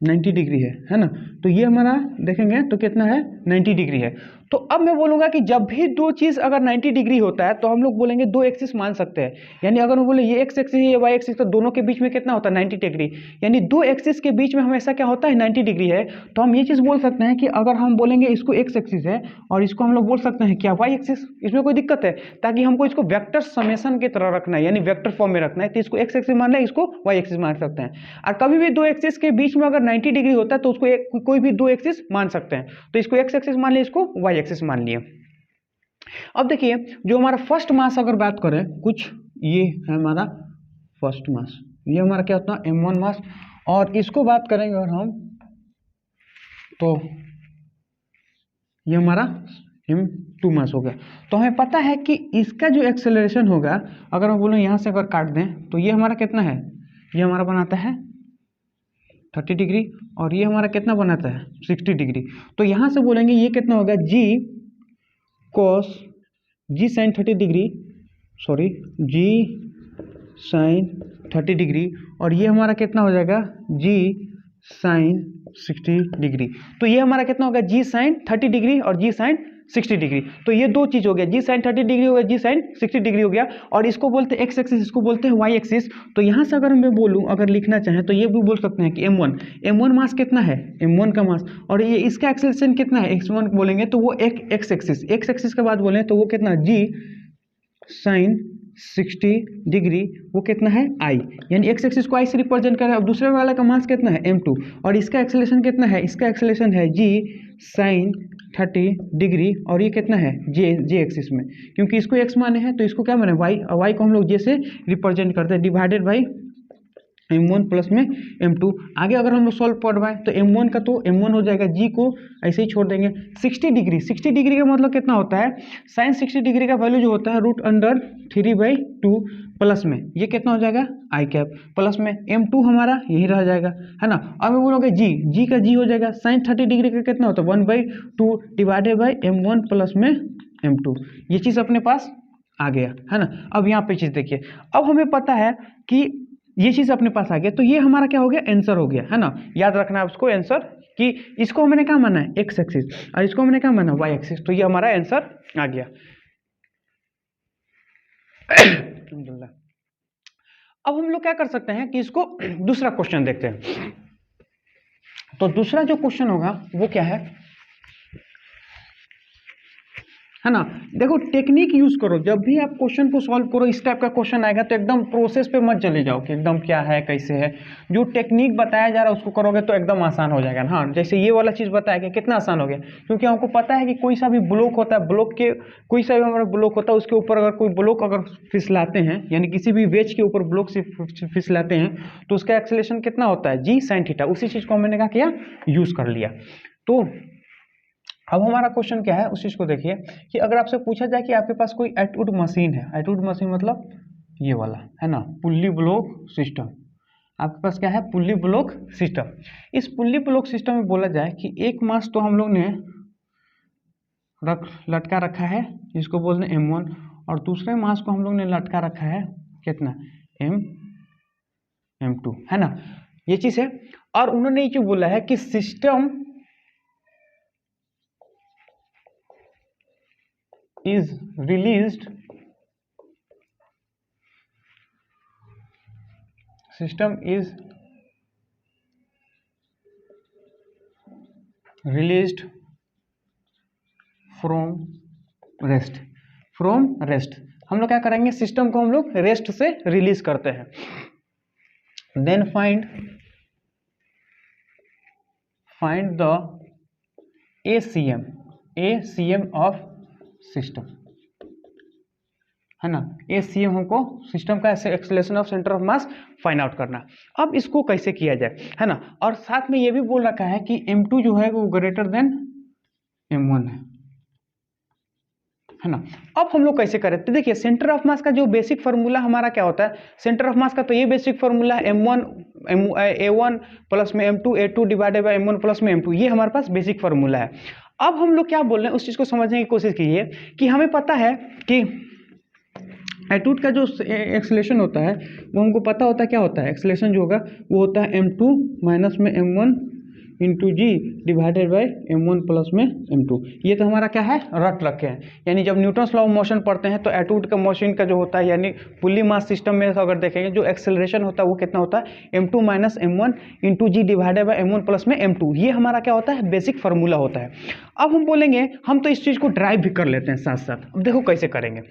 90 डिग्री है ना, तो ये हमारा देखेंगे तो कितना है 90 डिग्री है। तो अब मैं बोलूँगा कि जब भी दो चीज़ अगर 90 डिग्री होता है तो हम लोग बोलेंगे दो एक्सिस मान सकते हैं। यानी अगर मैं बोले ये एक्स एक्सिस है ये वाई एक्सिस, तो दोनों के बीच में कितना होता है 90 डिग्री। यानी दो एक्सिस के बीच में हमेशा क्या होता है 90 डिग्री है। तो हम ये चीज़ बोल सकते हैं कि अगर हम बोलेंगे इसको एक्स एक्सिस है और इसको हम लोग बोल सकते हैं क्या वाई एक्सिस, इसमें कोई दिक्कत है? ताकि हमको इसको वेक्टर समेशन की तरह रखना है, यानी वेक्टर फॉर्म में रखना है, तो इसको एक्स एक्सिस मान लें, इसको वाई एक्सिस मान सकते हैं। और कभी भी दो एक्सिस के बीच में अगर 90 डिग्री होता है तो उसको कोई भी दो एक्सिस मान सकते हैं। तो इसको एक्स एक्सिस मान लिए, इसको वाई एक्सिस मान लिए। अब देखिए जो हमारा फर्स्ट मास अगर बात करें, कुछ ये है हमारा फर्स्ट मास, ये हमारा क्या होता है m1 मास, और इसको बात करेंगे और हम तो ये हमारा m2 मास हो गया। तो हमें पता है कि इसका जो एक्सेलरेशन होगा, अगर मैं बोलूँ यहाँ से अगर काट दें तो ये हमारा कितना है, ये हमारा बनाता है 30 डिग्री और ये हमारा कितना बनाता है 60 डिग्री। तो यहाँ से बोलेंगे ये कितना होगा जी cos जी साइन 30 डिग्री, सॉरी जी साइन 30 डिग्री, और ये हमारा कितना हो जाएगा जी साइन 60 डिग्री। तो ये हमारा कितना होगा जी साइन 30 डिग्री और जी साइन 60 डिग्री। तो ये दो चीज हो गया, जी साइन 30 डिग्री हो गया, जी साइन 60 डिग्री हो गया, और इसको बोलते हैं एक्स एक्सिस, इसको बोलते हैं वाई एक्सिस। तो यहाँ से अगर मैं बोलूँ, अगर लिखना चाहें तो ये भी बोल सकते हैं कि m1 मास कितना है, m1 का मास, और ये इसका एक्सेलरेशन कितना है x1 बोलेंगे तो वो एक एक्स एक्सिस के बाद बोले तो वो कितना जी साइन 60 डिग्री, वो कितना है आई, यानी एक्स एक्सिस को आई से रिप्रेजेंट कर रहा है। अब दूसरे वाला का मास कितना है m2, और इसका एक्सेलरेशन कितना है, इसका एक्सेलरेशन है जी साइन 30 डिग्री, और ये कितना है जे एक्सिस में, क्योंकि इसको x माने हैं तो इसको क्या माने वाई, और वाई को हम लोग जे से रिप्रेजेंट करते हैं, डिवाइडेड बाई m1 प्लस में m2। आगे अगर हम लोग सॉल्व करवाएं तो m1 का तो m1 हो जाएगा, जी को ऐसे ही छोड़ देंगे। 60 डिग्री का मतलब कितना होता है, साइन 60 डिग्री का वैल्यू जो होता है √3/2 प्लस में ये कितना हो जाएगा आई कैप, प्लस में m2 हमारा यही रह जाएगा, है ना। अब मैं बोलोगे जी का जी हो जाएगा साइन 30 डिग्री का कितना होता है 1/2 डिवाइडेड बाई m1 प्लस में m2। ये चीज़ अपने पास आ गया, है ना। अब यहाँ पे चीज़ देखिए, अब हमें पता है कि ये चीज़ अपने पास आ गया, तो ये हमारा क्या हो गया आंसर हो गया, है ना। याद रखना है उसको आंसर, कि इसको हमने क्या माना है एक्स एक्सिस और इसको हमने क्या माना वाई एक्सिस, तो ये हमारा आंसर आ गया। अब हम लोग क्या कर सकते हैं कि इसको दूसरा क्वेश्चन देखते हैं। तो दूसरा जो क्वेश्चन होगा वो क्या है ना। देखो टेक्निक यूज करो, जब भी आप क्वेश्चन को सॉल्व करो, इस टाइप का क्वेश्चन आएगा तो एकदम प्रोसेस पे मत चले जाओ कि एकदम क्या है कैसे है, जो टेक्निक बताया जा रहा है उसको करोगे तो एकदम आसान हो जाएगा। हाँ, जैसे ये वाला चीज़ बताया कि कितना आसान हो गया, क्योंकि हमको पता है कि कोई सा भी ब्लॉक होता है, ब्लॉक के कोई सा भी हमारा ब्लॉक होता है उसके ऊपर अगर कोई ब्लॉक अगर फिसलाते हैं, यानी किसी भी वेज के ऊपर ब्लॉक से फिसलाते हैं तो उसका एक्सेलरेशन कितना होता है जी साइन थीटा। उसी चीज़ को हमने क्या किया यूज कर लिया। तो अब हमारा क्वेश्चन क्या है उस चीज़ को देखिए कि अगर आपसे पूछा जाए कि आपके पास कोई एटवुड मशीन है, एटवुड मशीन मतलब ये वाला, है ना, पुल्ली ब्लॉक सिस्टम। आपके पास क्या है पुल्ली ब्लॉक सिस्टम। इस पुल्ली ब्लॉक सिस्टम में बोला जाए कि एक मास तो हम लोग ने लटका रखा है, जिसको बोलते हैं m1, और दूसरे मास को हम लोग ने लटका रखा है कितना m2, है ना, ये चीज़ है। और उन्होंने ये क्यों बोला है कि system is released from rest. हम लोग क्या करेंगे, सिस्टम को हम लोग रेस्ट से रिलीज करते हैं। Then find the ACM of system, है ना। ACM हमको सिस्टम का acceleration of centre of mass find out करना। अब इसको कैसे किया जाए, है ना, और साथ में ये भी बोल रखा है कि m2 जो है वो ग्रेटर देन m1 है ना। अब हम लोग कैसे करें, तो देखिए सेंटर ऑफ मास का जो बेसिक फार्मूला हमारा क्या होता है, सेंटर ऑफ मास का तो ये बेसिक फार्मूला A1 प्लस में m2 A2 divided by m1 plus में m2, ये हमारे पास बेसिक फार्मूला है। अब हम लोग क्या बोल रहे हैं उस चीज़ को समझने की कोशिश कीजिए कि हमें पता है कि एटवुड का जो एक्सेलरेशन होता है वो हमको पता होता है क्या होता है, एक्सेलरेशन जो होगा वो होता है m2 माइनस में m1 into g divided by M1 plus में M2। ये तो हमारा क्या है, रट रखे हैं। यानी जब न्यूटन्स लॉ ऑफ मोशन पढ़ते हैं तो एटूट का मोशन का जो होता है, यानी पुल्ली मास सिस्टम में अगर देखेंगे जो एक्सेलरेशन होता है वो कितना होता है, M2 minus M1 into g divided by M1 plus में M2। ये हमारा क्या होता है, बेसिक फार्मूला होता है। अब हम बोलेंगे हम तो इस चीज़ को ड्राइव भी कर लेते हैं साथ साथ। अब देखो कैसे करेंगे।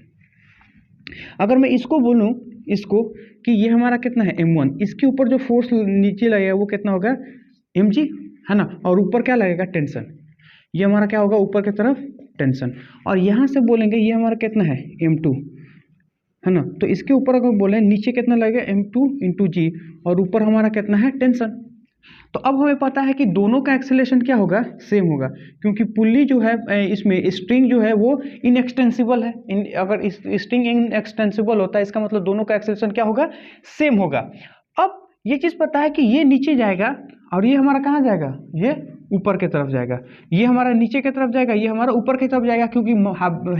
अगर मैं इसको बोलूँ, इसको कि ये हमारा कितना है M1, इसके ऊपर जो फोर्स नीचे लगेगा वो कितना होगा mg, है ना, और ऊपर क्या लगेगा, टेंशन। ये हमारा क्या होगा, ऊपर की तरफ टेंशन। और यहाँ से बोलेंगे ये हमारा कितना है M2, है ना, तो इसके ऊपर अगर बोले नीचे कितना लगेगा M2 इंटू जी, और ऊपर हमारा कितना है, टेंशन। तो अब हमें पता है कि दोनों का एक्सेलरेशन क्या होगा, सेम होगा, क्योंकि पुल्ली जो है इसमें स्ट्रिंग जो है वो इनएक्सटेंसिबल है। अगर स्ट्रिंग इनएक्सटेंसिबल होता है इसका मतलब दोनों का एक्सेलरेशन क्या होगा, सेम होगा। अब ये चीज़ पता है कि ये नीचे जाएगा और ये हमारा कहाँ जाएगा, ये ऊपर की तरफ जाएगा। ये हमारा नीचे की तरफ जाएगा, ये हमारा ऊपर की तरफ जाएगा, क्योंकि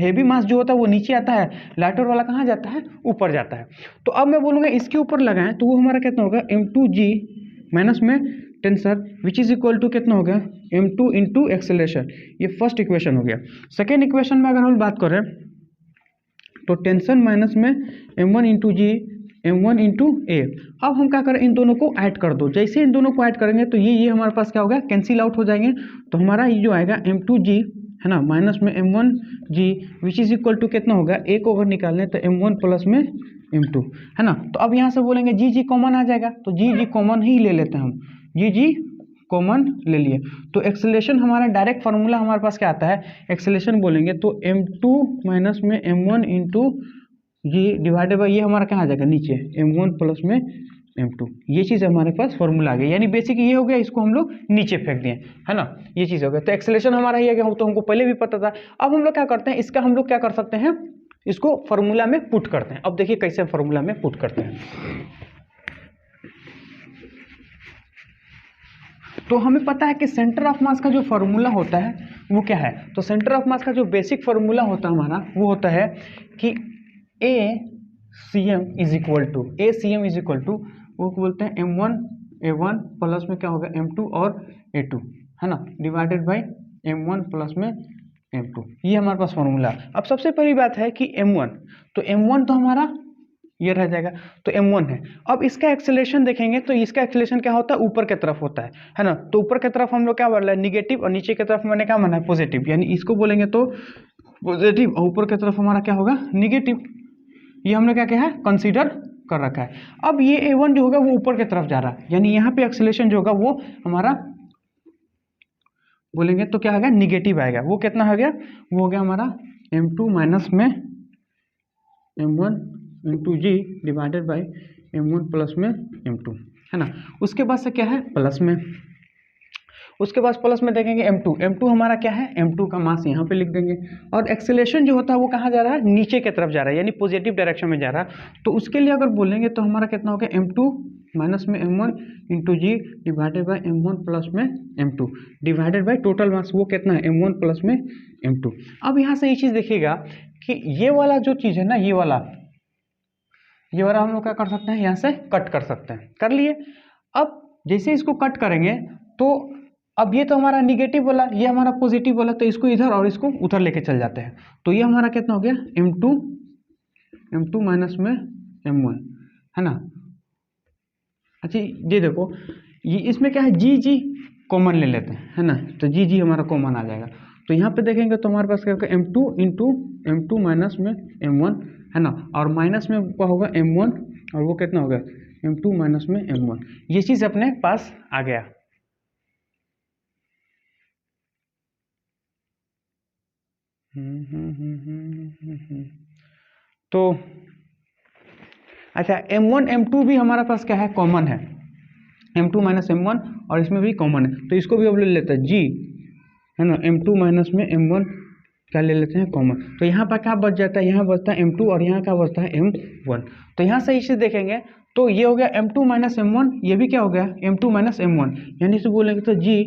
हेवी मास जो होता है वो नीचे आता है, लाइटर वाला कहाँ जाता है, ऊपर जाता है। तो अब मैं बोलूँगा इसके ऊपर लगाएं तो वो हमारा कितना होगा, M2G माइनस में tension which is equal to कितना हो गया, M2 इंटू एक्सेलरेशन। ये फर्स्ट इक्वेशन हो गया। सेकेंड इक्वेशन में अगर हम बात करें तो टेंशन माइनस में M1 इंटू जी M1 इंटू ए। अब हम क्या करें, इन दोनों को ऐड कर दो। जैसे इन दोनों को ऐड करेंगे तो ये हमारे पास क्या होगा, कैंसिल आउट हो जाएंगे। तो हमारा ये जो आएगा M2G, है ना, माइनस में M1G which is equal to कितना होगा, ए को अगर निकालें तो M1 प्लस में M2, है ना। तो अब यहाँ से बोलेंगे जी कॉमन आ जाएगा, तो जी कॉमन ही ले लेते हैं हम, जी कॉमन ले लिए। तो एक्सेलरेशन हमारा डायरेक्ट फार्मूला हमारे पास क्या आता है, एक्सेलरेशन बोलेंगे तो M2 माइनस में M1 into g divided by ये हमारा कहाँ आ जाएगा, नीचे M1 प्लस में M2। ये चीज़ हमारे पास फॉर्मूला आ गया। यानी बेसिक ये हो गया, इसको हम लोग नीचे फेंक दिए, है ना, ये चीज़ हो गया। तो एक्सेलरेशन हमारा ये गया, तो हमको पहले भी पता था। अब हम लोग क्या करते हैं, इसका हम लोग क्या कर सकते हैं, इसको फार्मूला में पुट करते हैं। अब देखिए कैसे फार्मूला में पुट करते हैं। तो हमें पता है कि सेंटर ऑफ मास का जो फार्मूला होता है वो क्या है। तो सेंटर ऑफ मास का जो बेसिक फार्मूला होता है हमारा वो होता है कि ACM इज इक्वल टू वो बोलते हैं M1A1 प्लस में क्या होगा M2 और A2, है ना, डिवाइडेड बाई M1 प्लस में M2। ये हमारे पास फार्मूला। अब सबसे पहली बात है कि M1, तो M1 तो हमारा ये रह जाएगा, तो M1 है। अब इसका एक्सेलरेशन देखेंगे तो इसका एक्सेलरेशन क्या होता है, ऊपर की तरफ होता है ना। तो ऊपर की तरफ हम लोग क्या बोल रहे हैं, निगेटिव, और नीचे की तरफ मैंने क्या माना है, पॉजिटिव। यानी इसको बोलेंगे तो पॉजिटिव, और ऊपर की तरफ हमारा क्या होगा, निगेटिव। ये हमने क्या है, कंसीडर कर रखा है। अब ये A1 जो होगा वो ऊपर की तरफ जा रहा है, यानी यहाँ पे एक्सेलरेशन जो होगा वो हमारा बोलेंगे तो क्या होगा, निगेटिव आएगा। वो कितना हो गया, वो हो गया हमारा M2 माइनस में M1 into g divided by M1 plus में M2, है ना। उसके बाद से क्या है, प्लस में, उसके बाद प्लस में देखेंगे M2 हमारा क्या है, M2 का मास यहाँ पे लिख देंगे। और एक्सेलरेशन जो होता है वो कहाँ जा रहा है, नीचे की तरफ जा रहा है, यानी पॉजिटिव डायरेक्शन में जा रहा है। तो उसके लिए अगर बोलेंगे तो हमारा कितना हो गया, M2 माइनस में M1 into g divided by M1 plus में M2 divided by total mass वो कितना है, M1 प्लस में M2। अब यहाँ से ये चीज़ देखिएगा कि ये वाला जो चीज़ है ना, ये वाला हम लोग क्या कर सकते हैं, यहाँ से कट कर सकते हैं। कर लिए। अब जैसे इसको कट करेंगे तो अब ये तो हमारा निगेटिव वाला, ये हमारा पॉजिटिव वाला, तो इसको इधर और इसको उधर लेके चल जाते हैं। तो ये हमारा कितना हो गया, M2 माइनस में M1, है ना। अच्छा ये देखो, ये इसमें क्या है, जी कॉमन ले लेते हैं, है ना। तो जी हमारा कॉमन आ जाएगा। तो यहाँ पे देखेंगे तो हमारे पास क्या होगा, M2 इंटू M2 माइनस में M1, है ना, और माइनस में क्या होगा M1, और वो कितना होगा M2 माइनस में M1। ये चीज़ अपने पास आ गया। तो अच्छा M1 M2 भी हमारे पास क्या है, कॉमन है, M2 माइनस M1, और इसमें भी कॉमन है। तो इसको भी अब ले लेते हैं जी, है ना, M2 माइनस में M1 क्या ले लेते हैं, कॉमन। तो यहाँ पर क्या बच जाता है, यहाँ बचता है M2 और यहाँ क्या बचता है M1। तो यहाँ से इसे देखेंगे तो ये हो गया M2 माइनस M1, ये भी क्या हो गया M2 माइनस M1, यानी इसे बोलेंगे तो जी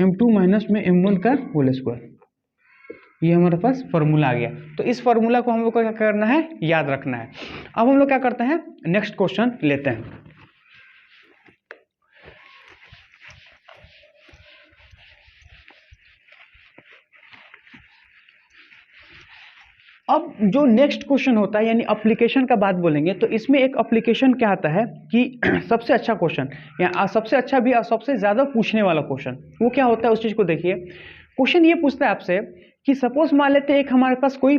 M2 माइनस में M1 का होल स्क्वायर। ये हमारे पास फॉर्मूला आ गया। तो इस फॉर्मूला को हम लोग को क्या करना है, याद रखना है। अब हम लोग क्या करते हैं, नेक्स्ट क्वेश्चन लेते हैं। अब जो नेक्स्ट क्वेश्चन होता है यानी अप्लीकेशन का बात बोलेंगे, तो इसमें एक अप्लीकेशन क्या आता है कि सबसे अच्छा क्वेश्चन या सबसे अच्छा भी और सबसे ज़्यादा पूछने वाला क्वेश्चन वो क्या होता है, उस चीज़ को देखिए। क्वेश्चन ये पूछता है आपसे कि सपोज मान लेते हैं एक हमारे पास कोई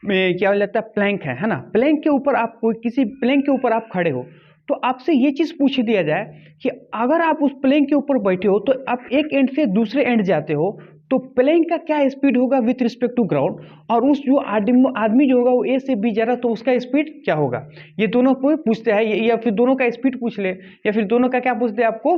क्या लेता है प्लैंक है ना, प्लैंक के ऊपर आप कोई किसी प्लैंक के ऊपर आप खड़े हो, तो आपसे ये चीज़ पूछ दिया जाए कि अगर आप उस प्लैंक के ऊपर बैठे हो तो आप एक एंड से दूसरे एंड जाते हो, तो प्लेन का क्या स्पीड होगा विथ रिस्पेक्ट टू ग्राउंड, और उस जो आदमी जो होगा वो ए से बी जा रहा तो उसका स्पीड क्या होगा। ये दोनों पूछते हैं, या फिर दोनों का स्पीड पूछ ले, या फिर दोनों का क्या पूछते हैं आपको,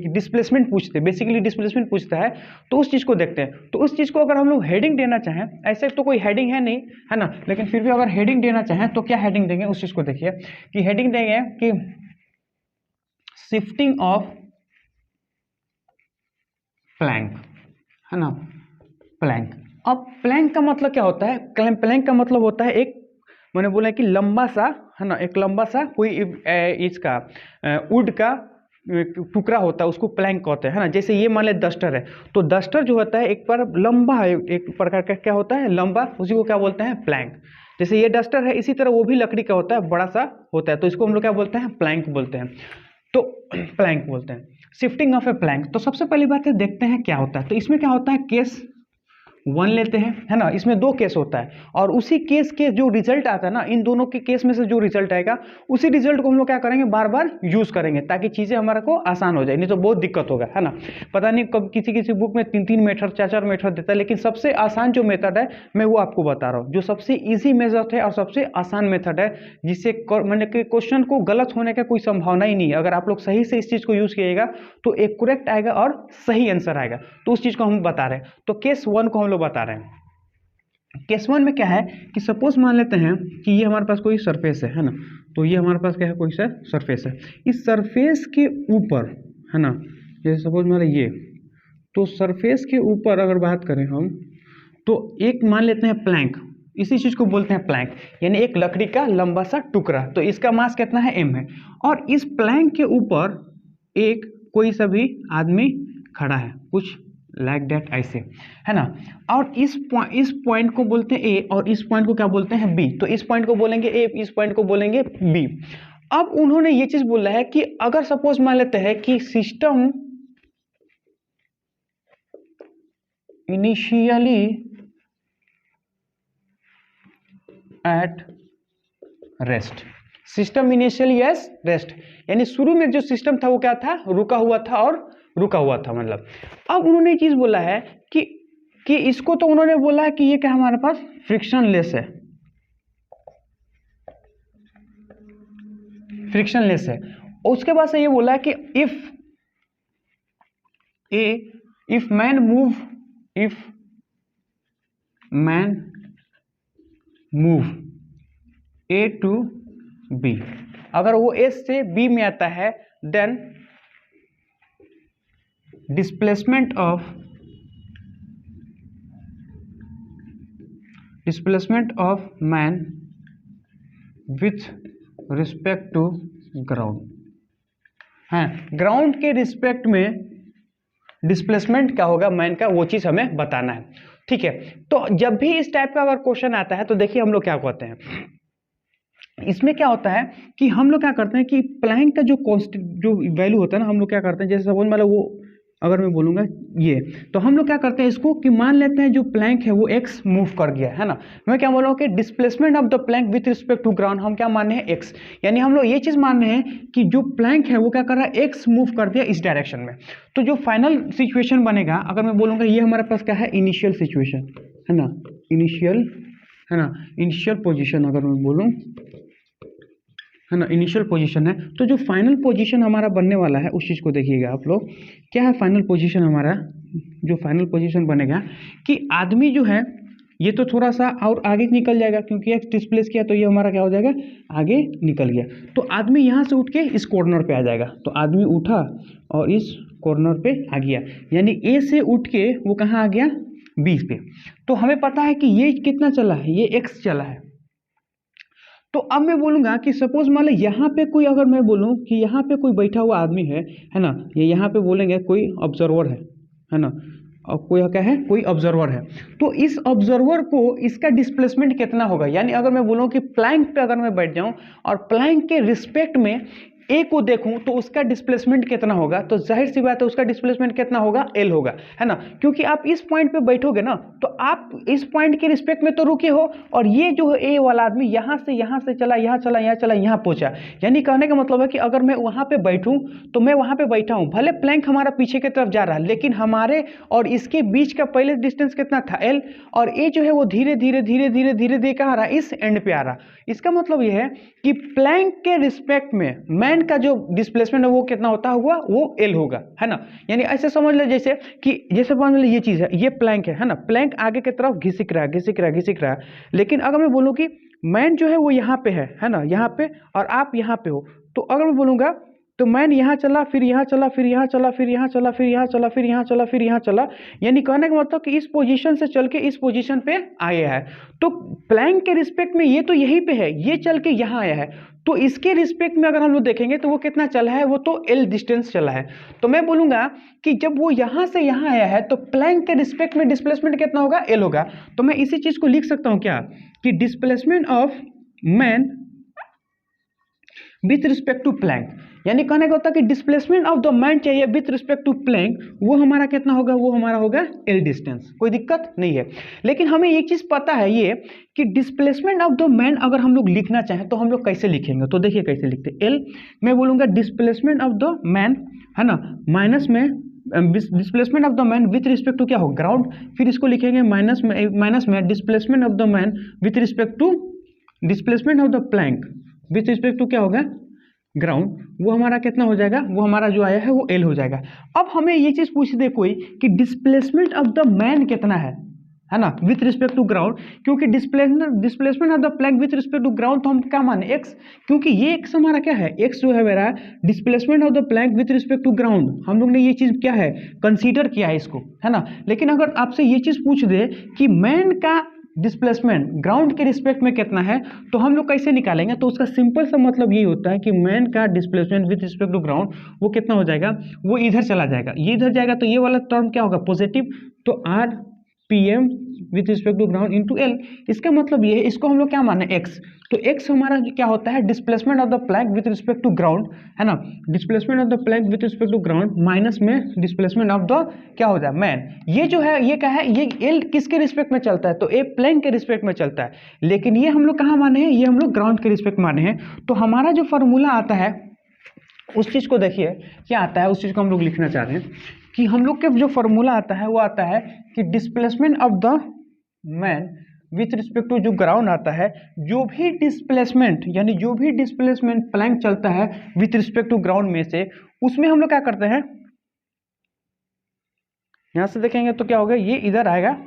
डिस्प्लेसमेंट पूछते हैं, बेसिकली डिस्प्लेसमेंट पूछता है। तो उस चीज़ को देखते हैं। तो उस चीज़ को अगर हम लोग हेडिंग देना चाहें, ऐसे तो कोई हेडिंग है नहीं है ना, लेकिन फिर भी अगर हेडिंग देना चाहें तो क्या हेडिंग देंगे, उस चीज़ को देखिए कि हेडिंग देंगे कि शिफ्टिंग ऑफ प्लैंक, है ना, प्लैंक। अब प्लैंक का मतलब क्या होता है, प्लैंक का मतलब होता है एक, मैंने बोला कि लंबा सा, है ना, एक लंबा सा कोई इसका वुड का टुकड़ा होता है, उसको प्लैंक कहते हैं, है ना। जैसे ये मान ले डस्टर है, तो डस्टर जो होता है एक पर लंबा है, एक प्रकार का क्या होता है लंबा, उसी को क्या बोलते हैं प्लैंक। जैसे ये डस्टर है, इसी तरह वो भी लकड़ी का होता है, बड़ा सा होता है, तो इसको हम लोग क्या बोलते हैं, प्लैंक बोलते हैं। तो प्लैंक बोलते हैं, शिफ्टिंग ऑफ ए प्लैंक। तो सबसे पहली बात है देखते हैं क्या होता है। तो इसमें क्या होता है, केस 1 लेते हैं, है ना, इसमें 2 केस होता है, और उसी केस के जो रिजल्ट आता है ना, इन दोनों के केस में से जो रिजल्ट आएगा उसी रिजल्ट को हम लोग क्या करेंगे, बार बार यूज करेंगे, ताकि चीजें हमारे को आसान हो जाए, नहीं तो बहुत दिक्कत होगा, है ना। पता नहीं कब किसी किसी बुक में 3-3 मेथड 4-4 मेथड देता है, लेकिन सबसे आसान जो मेथड है मैं वो आपको बता रहा हूँ, जो सबसे ईजी मेथड है और सबसे आसान मेथड है, जिससे मैंने क्वेश्चन को गलत होने का कोई संभावना ही नहीं है। अगर आप लोग सही से इस चीज को यूज कीजिएगा तो एक करेक्ट आएगा और सही आंसर आएगा। तो उस चीज को हम बता रहे हैं। तो केस 1 को हम लोग बता रहे हैं। केस 1 में क्या है कि सपोज मान लेते हैं कि ये हमारे पास कोई सरफेस है ना, तो ये हमारे पास क्या है, कोई सा सरफेस है, इस सरफेस के ऊपर, है ना, जैसे सपोज मान ये, तो सरफेस के ऊपर अगर बात करें हम, तो एक मान लेते हैं प्लैंक, इसी चीज को बोलते हैं प्लैंक, यानी एक लकड़ी का लंबा सा टुकड़ा। तो इसका मास कितना है, m है, और इस प्लैंक के ऊपर एक कोई सा भी आदमी खड़ा है, कुछ लाइक दैट, ऐसे, है ना। और इस पॉइंट को बोलते हैं ए, और इस पॉइंट को क्या बोलते हैं बी। तो इस पॉइंट को बोलेंगे ए, इस पॉइंट को बोलेंगे बी। अब उन्होंने ये चीज बोला है कि अगर सपोज मान लेते हैं कि system initially at rest, system initially S rest, यानी शुरू में जो सिस्टम था वो क्या था, रुका हुआ था, और रुका हुआ था मतलब। अब उन्होंने चीज बोला है कि इसको, तो उन्होंने बोला है कि ये क्या हमारे पास फ्रिक्शनलेस है, फ्रिक्शनलेस है। और उसके बाद से ये बोला है कि if man move A to B, अगर वो एस से बी में आता है, then displacement of man with respect to ground, हाँ, ग्राउंड के रिस्पेक्ट में डिस्प्लेसमेंट क्या होगा मैन का, वो चीज हमें बताना है, ठीक है। तो जब भी इस टाइप का अगर क्वेश्चन आता है तो देखिए हम लोग क्या कहते हैं, इसमें क्या होता है कि हम लोग क्या करते हैं कि प्लैंक का जो वैल्यू होता है ना, हम लोग क्या करते हैं, जैसे सपोज मतलब वो अगर मैं बोलूंगा ये, तो हम लोग क्या करते हैं इसको कि मान लेते हैं जो प्लैंक है वो x मूव कर गया, है ना। मैं क्या बोल रहा हूँ कि displacement of the plank with respect to ground, हम क्या मान रहे हैं x, यानी हम लोग ये चीज मान रहे हैं कि जो प्लैंक है वो क्या कर रहा है, x मूव कर दिया इस डायरेक्शन में। तो जो फाइनल सिचुएशन बनेगा, अगर मैं बोलूंगा ये हमारे पास क्या है, इनिशियल सिचुएशन, है ना, इनिशियल पोजिशन, अगर मैं बोलूँ, है ना, इनिशियल पोजीशन है। तो जो फाइनल पोजीशन हमारा बनने वाला है उस चीज़ को देखिएगा आप लोग, क्या है फाइनल पोजीशन हमारा, जो फाइनल पोजीशन बनेगा कि आदमी जो है ये तो थोड़ा सा और आगे निकल जाएगा, क्योंकि एक्स डिस्प्लेस किया तो ये हमारा क्या हो जाएगा, आगे निकल गया। तो आदमी यहाँ से उठ के इस कॉर्नर पे आ जाएगा, तो आदमी उठा और इस कॉर्नर पे आ गया, यानी ए से उठ के वो कहाँ आ गया, बी पे। तो हमें पता है कि ये कितना चला है, ये एक्स चला है। तो अब मैं बोलूंगा कि सपोज मान लो यहाँ पे कोई, अगर मैं बोलूँ कि यहाँ पे कोई बैठा हुआ आदमी है ना, ये यहाँ पे बोलेंगे कोई ऑब्जर्वर है ना, और कोई क्या है, कोई ऑब्जर्वर है, तो इस ऑब्जर्वर को इसका डिस्प्लेसमेंट कितना होगा, यानी अगर मैं बोलूँ कि प्लैंक पे अगर मैं बैठ जाऊँ और प्लैंक के रिस्पेक्ट में ए को देखूं तो उसका डिस्प्लेसमेंट कितना होगा, तो जाहिर सी बात है उसका डिस्प्लेसमेंट कितना होगा, एल होगा, है ना, क्योंकि आप इस पॉइंट पे बैठोगे ना तो आप इस पॉइंट के रिस्पेक्ट में तो रुके हो, और ये जो है ए वाला आदमी यहाँ से चला, यहाँ चला, यहाँ चला, यहाँ पहुंचा, यानी कहने का मतलब है कि अगर मैं वहां पे बैठूं तो मैं वहां पे बैठा हूं, भले प्लैंक हमारा पीछे की तरफ जा रहा है, लेकिन हमारे और इसके बीच का पहले डिस्टेंस कितना था, एल, और ए जो है वो धीरे धीरे धीरे धीरे धीरे धीरे कहाँ आ रहा है, इस एंड पे आ रहा। इसका मतलब यह है कि प्लैंक के रिस्पेक्ट में मैन का जो डिस्प्लेसमेंट है वो कितना होता हुआ, वो एल होगा, है ना, यानी ऐसे समझ ले जैसे मान लो ये चीज है, ये प्लैंक है ना, प्लैंक आगे की तरफ घिसिक रहा है, लेकिन अगर मैं बोलूं कि मैन जो है वो यहाँ पे है ना, यहाँ पे, और आप यहाँ पे हो, तो अगर मैं बोलूंगा तो मैन यहाँ चला, फिर यहाँ चला, फिर यहाँ चला, फिर यहाँ चला, फिर यहाँ चला, फिर यहाँ चला, फिर यहाँ चला, यानी कहने का मतलब कि इस पोजीशन से चल के इस पोजीशन पे आया है। तो प्लैंक के रिस्पेक्ट में ये तो यहीं पे है, ये चल के यहाँ आया है, तो इसके रिस्पेक्ट में अगर हम लोग देखेंगे तो वो कितना चला है, वो तो एल डिस्टेंस चला है। तो मैं बोलूंगा कि जब वो यहाँ से यहाँ आया है तो प्लैंक के रिस्पेक्ट में डिस्प्लेसमेंट कितना होगा, एल होगा। तो मैं इसी चीज को लिख सकता हूँ क्या, कि displacement of man with respect to plank, यानी कहने का होता है कि डिस्प्लेसमेंट ऑफ द मैन चाहिए विथ रिस्पेक्ट टू प्लैंक, वो हमारा कितना होगा, वो हमारा होगा एल डिस्टेंस, कोई दिक्कत नहीं है। लेकिन हमें एक चीज पता है ये कि डिस्प्लेसमेंट ऑफ द मैन अगर हम लोग लिखना चाहें तो हम लोग कैसे लिखेंगे, तो देखिए कैसे लिखते, एल मैं बोलूंगा डिस्प्लेसमेंट ऑफ द मैन, है ना, माइनस में displacement of the man with respect to क्या हो, ग्राउंड, फिर इसको लिखेंगे माइनस में displacement of the man with respect to displacement of the plank with respect to क्या होगा, ग्राउंड, वो हमारा कितना हो जाएगा, वो हमारा जो आया है वो एल हो जाएगा। अब हमें ये चीज पूछ दे कोई कि डिस्प्लेसमेंट ऑफ द मैन कितना है ना, विथ रिस्पेक्ट टू ग्राउंड, क्योंकि displacement of the plank with respect to ground तो हम क्या माने, एक्स, क्योंकि ये एक्स हमारा क्या है, एक्स जो है मेरा displacement of the plank with respect to ground, हम लोग ने ये चीज क्या है, कंसीडर किया है इसको, है ना। लेकिन अगर आपसे ये चीज पूछ दे कि मैन का डिस्प्लेसमेंट ग्राउंड के रिस्पेक्ट में कितना है, तो हम लोग कैसे निकालेंगे, तो उसका सिंपल सा मतलब यही होता है कि मैन का displacement with respect to ground वो कितना हो जाएगा, वो इधर चला जाएगा, ये इधर जाएगा, तो ये वाला टर्म क्या होगा, पॉजिटिव, तो r p m with respect to ground into l, इसका मतलब ये है, इसको हम लोग क्या माने, एक्स, तो एक्स हमारा क्या होता है, displacement of the plank with respect to ground, है ना, displacement of the plank with respect to ground minus में डिस्प्लेसमेंट ऑफ द क्या हो जाए, मैन, ये जो है ये क्या है, ये एल किसके रिस्पेक्ट में चलता है, तो ए प्लैंक के रिस्पेक्ट में चलता है, लेकिन ये हम लोग कहाँ माने हैं, ये हम लोग ग्राउंड के रिस्पेक्ट माने हैं। तो हमारा जो फॉर्मूला आता है उस चीज को देखिए क्या आता है, उस चीज को हम लोग लिखना चाह रहे हैं कि हम लोग के जो फॉर्मूला आता है वो आता है कि displacement of the man with respect to जो ग्राउंड आता है, जो भी डिस्प्लेसमेंट यानी जो भी डिस्प्लेसमेंट प्लैंक चलता है विथ रिस्पेक्ट टू ग्राउंड में से, उसमें हम लोग क्या करते हैं, यहां से देखेंगे तो क्या होगा, ये इधर आएगा,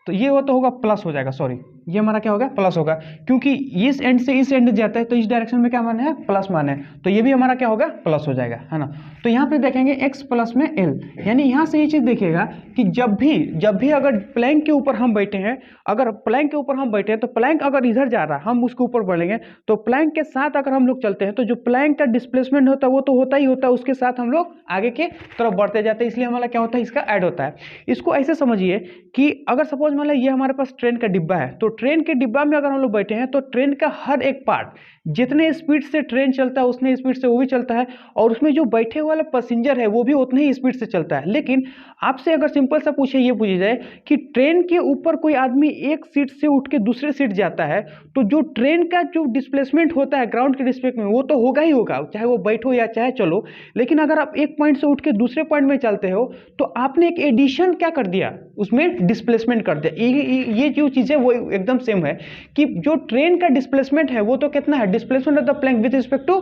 तो ये वो तो होगा प्लस हो जाएगा, सॉरी ये हमारा क्या होगा, प्लस होगा, क्योंकि इस एंड से इस एंड जाता है तो इस डायरेक्शन में क्या माने है, प्लस माने, तो ये भी हमारा क्या होगा, प्लस हो जाएगा, है ना। तो यहाँ पे देखेंगे x प्लस में l, यानी यहाँ से ये चीज देखिएगा कि जब भी अगर प्लैंक के ऊपर हम बैठे हैं, अगर प्लैंक के ऊपर हम बैठे हैं तो प्लैंक अगर इधर जा रहा है हम उसके ऊपर बढ़ेंगे, तो प्लैंक के साथ अगर हम लोग चलते हैं तो जो प्लैंक का डिस्प्लेसमेंट होता है वो तो होता ही होता है, उसके साथ हम लोग आगे के तरफ बढ़ते जाते हैं, इसलिए हमारा क्या होता है, इसका ऐड होता है। इसको ऐसे समझिए कि अगर सपोज मान लो ये हमारे पास ट्रेन का डिब्बा है, तो ट्रेन के डिब्बा में अगर हम लोग बैठे हैं तो ट्रेन का हर एक पार्ट जितने स्पीड से ट्रेन चलता है उतने स्पीड से वो भी चलता है, और उसमें जो बैठे वाला पैसेंजर है वो भी उतने ही स्पीड से चलता है। लेकिन आपसे अगर सिंपल सा पूछे, ये पूछा जाए कि ट्रेन के ऊपर कोई आदमी एक सीट से उठ के दूसरे सीट जाता है, तो जो ट्रेन का जो डिस्प्लेसमेंट होता है ग्राउंड के रिस्पेक्ट में वो तो होगा ही होगा, चाहे वो बैठो या चाहे चलो। लेकिन अगर आप एक पॉइंट से उठ के दूसरे पॉइंट में चलते हो तो आपने एक एडिशन क्या कर दिया, उसमें डिस्प्लेसमेंट कर दिया। ये जो चीज़ है वो एकदम सेम है कि जो ट्रेन का डिस्प्लेसमेंट है वो तो कितना है, displacement of the plank with respect to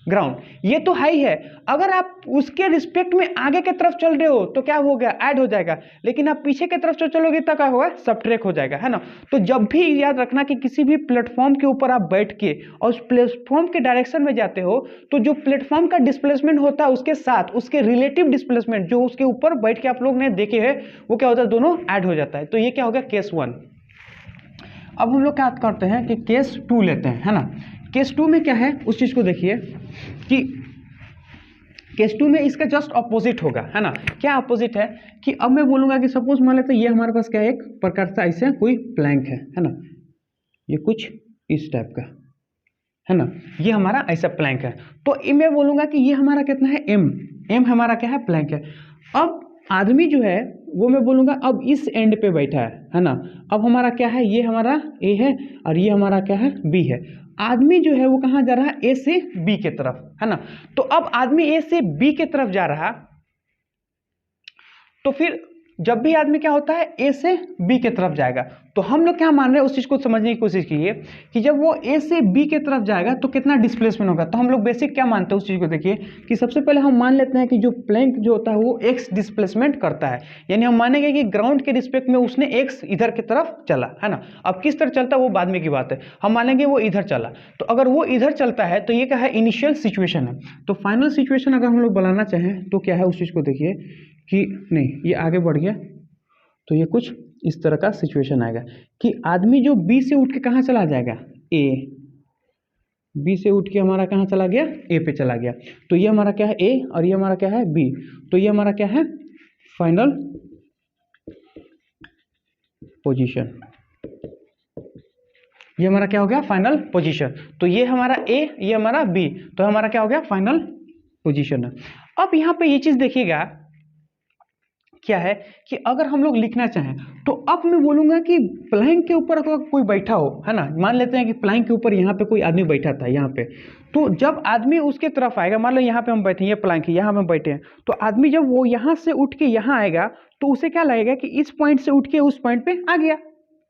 ground, ये तो हाई है। अगर आप उसके रिस्पेक्ट में आगे की तरफ चल रहे हो तो क्या हो गया, ऐड हो जाएगा, लेकिन आप पीछे की तरफ चलोगे तो क्या होगा, सबट्रैक्ट हो जाएगा, है ना। तो जब भी याद रखना कि किसी भी प्लेटफॉर्म के ऊपर आप बैठ के और उस प्लेटफॉर्म के डायरेक्शन में जाते हो तो जो प्लेटफॉर्म का डिस्प्लेसमेंट होता है उसके साथ उसके रिलेटिव डिस्प्लेसमेंट जो उसके ऊपर बैठ के आप लोग ने देखे हैं वो क्या होता है, दोनों ऐड हो जाता है। तो ये क्या हो गया, केस 1। अब हम लोग क्या करते हैं कि केस 2 लेते हैं, है ना। केस 2 में क्या है उस चीज को देखिए कि केस 2 में इसका जस्ट अपोजिट होगा, है ना। क्या अपोजिट है कि अब मैं बोलूंगा कि सपोज मान लेते हैं ये हमारे पास क्या है, एक प्रकार से ऐसे कोई प्लैंक है ना, ये कुछ इस टाइप का है ना, ये हमारा ऐसा प्लैंक है। तो मैं बोलूंगा कि ये हमारा कितना है, एम हमारा क्या है, प्लैंक है। अब आदमी जो है वो मैं बोलूंगा अब इस एंड पे बैठा है ना। अब हमारा क्या है, ये हमारा ए है और ये हमारा क्या है, बी है। आदमी जो है वो कहाँ जा रहा है, ए से बी के तरफ, है ना। तो अब आदमी ए से बी के तरफ जा रहा, तो फिर जब भी आदमी क्या होता है, ए से बी के तरफ जाएगा, तो हम लोग क्या मान रहे हैं उस चीज को समझने की कोशिश कीजिए कि जब वो ए से बी के तरफ जाएगा तो कितना डिस्प्लेसमेंट होगा। तो हम लोग बेसिक क्या मानते हैं उस चीज को देखिए कि सबसे पहले हम मान लेते हैं कि जो प्लैंक जो होता है वो एक्स डिस्प्लेसमेंट करता है, यानी हम मानेंगे कि ग्राउंड के रिस्पेक्ट में उसने एक्स इधर की तरफ चला, है ना। अब किस तरह चलता है वो बाद में की बात है, हम मानेंगे वो इधर चला। तो अगर वो इधर चलता है तो ये क्या है, इनिशियल सिचुएशन है। तो फाइनल सिचुएशन अगर हम लोग बनाना चाहें तो क्या है, उस चीज को देखिए कि नहीं ये आगे बढ़ गया, तो ये कुछ इस तरह का सिचुएशन आएगा कि आदमी जो बी से उठ के कहाँ चला जाएगा, ए, बी से उठ के हमारा कहाँ चला गया, ए पे चला गया। तो ये हमारा क्या है, ए, और ये हमारा क्या है, बी। तो ये हमारा क्या है, फाइनल पोजीशन। ये हमारा क्या हो गया, फाइनल पोजीशन। तो ये हमारा ए, ये हमारा बी, तो हमारा क्या हो गया, फाइनल पोजीशन है। अब यहाँ पे ये चीज देखिएगा क्या है कि अगर हम लोग लिखना चाहें तो अब मैं बोलूंगा कि प्लैंक के ऊपर अगर कोई बैठा हो, है ना, मान लेते हैं कि प्लैंक के ऊपर यहाँ पे कोई आदमी बैठा था यहाँ पे, तो जब आदमी उसके तरफ आएगा, मान लो यहाँ पे हम बैठे हैं, ये प्लैंक है, यहाँ पे हम बैठे हैं, तो आदमी जब वो यहाँ से उठ के यहाँ आएगा तो उसे क्या लगेगा कि इस पॉइंट से उठ के उस पॉइंट पे आ गया,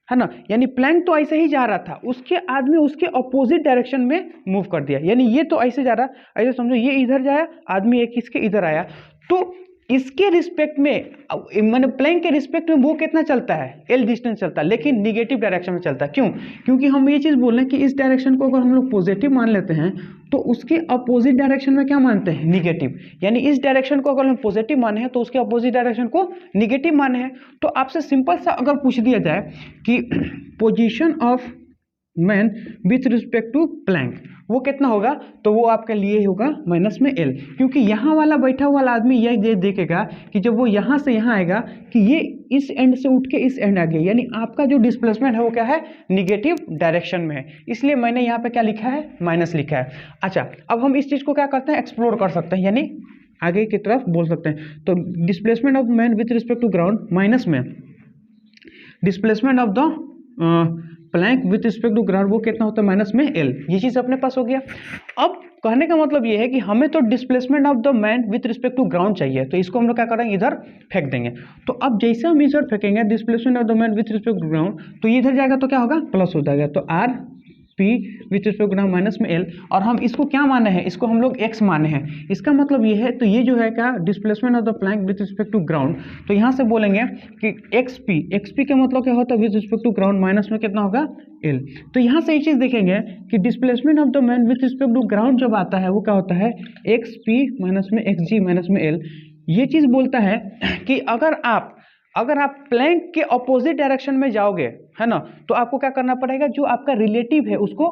है ना। यानी प्लैंक तो ऐसे ही जा रहा था, उसके आदमी उसके अपोजिट डायरेक्शन में मूव कर दिया, यानी ये तो ऐसे जा रहा, ऐसे समझो ये इधर जाया, आदमी एक इसके इधर आया, तो इसके रिस्पेक्ट में मैंने प्लैंक के रिस्पेक्ट में वो कितना चलता है, एल डिस्टेंस चलता है, लेकिन निगेटिव डायरेक्शन में चलता है। क्यों, क्योंकि हम ये चीज बोल रहे हैं कि इस डायरेक्शन को अगर हम लोग पॉजिटिव मान लेते हैं तो उसके अपोजिट डायरेक्शन में क्या मानते हैं, निगेटिव। यानी इस डायरेक्शन को अगर हम पॉजिटिव माने हैं तो उसके अपोजिट डायरेक्शन को निगेटिव माने हैं। तो आपसे सिंपल सा अगर पूछ दिया जाए कि position of man with respect to plank वो कितना होगा, तो वो आपके लिए होगा माइनस में एल, क्योंकि यहाँ वाला बैठा हुआ आदमी ये देखेगा कि जब वो यहाँ से यहाँ आएगा कि ये इस एंड से उठ के इस एंड आ गया, यानी आपका जो डिस्प्लेसमेंट है वो क्या है, निगेटिव डायरेक्शन में है, इसलिए मैंने यहाँ पे क्या लिखा है, माइनस लिखा है। अच्छा, अब हम इस चीज़ को क्या करते हैं, एक्सप्लोर कर सकते हैं, यानी आगे की तरफ बोल सकते हैं। तो displacement of man with respect to ground minus में displacement of the plank with respect to ground वो कितना होता है, माइनस में एल। ये चीज अपने पास हो गया। अब कहने का मतलब ये है कि हमें तो displacement of the man with respect to ground चाहिए, तो इसको हम लोग क्या करेंगे, इधर फेंक देंगे। तो अब जैसे हम इधर फेंकेंगे displacement of the man with respect to ground, तो ये इधर जाएगा तो क्या होगा, प्लस हो जाएगा। तो r p with respect to minus में एल, और हम इसको क्या माने हैं, इसको हम लोग एक्स माने हैं। इसका मतलब ये है, तो ये जो है क्या, displacement of the plank with respect to ground, तो यहाँ से बोलेंगे कि एक्स पी का मतलब क्या होता है, with respect to ground minus में कितना होगा, एल। तो यहाँ से ये चीज देखेंगे कि displacement of the man with respect to ground जब आता है वो क्या होता है, एक्स पी माइनस में एक्स जी माइनस में एल। ये चीज बोलता है कि अगर आप प्लैंक के अपोजिट डायरेक्शन में जाओगे, है ना, तो आपको क्या करना पड़ेगा, जो आपका रिलेटिव है उसको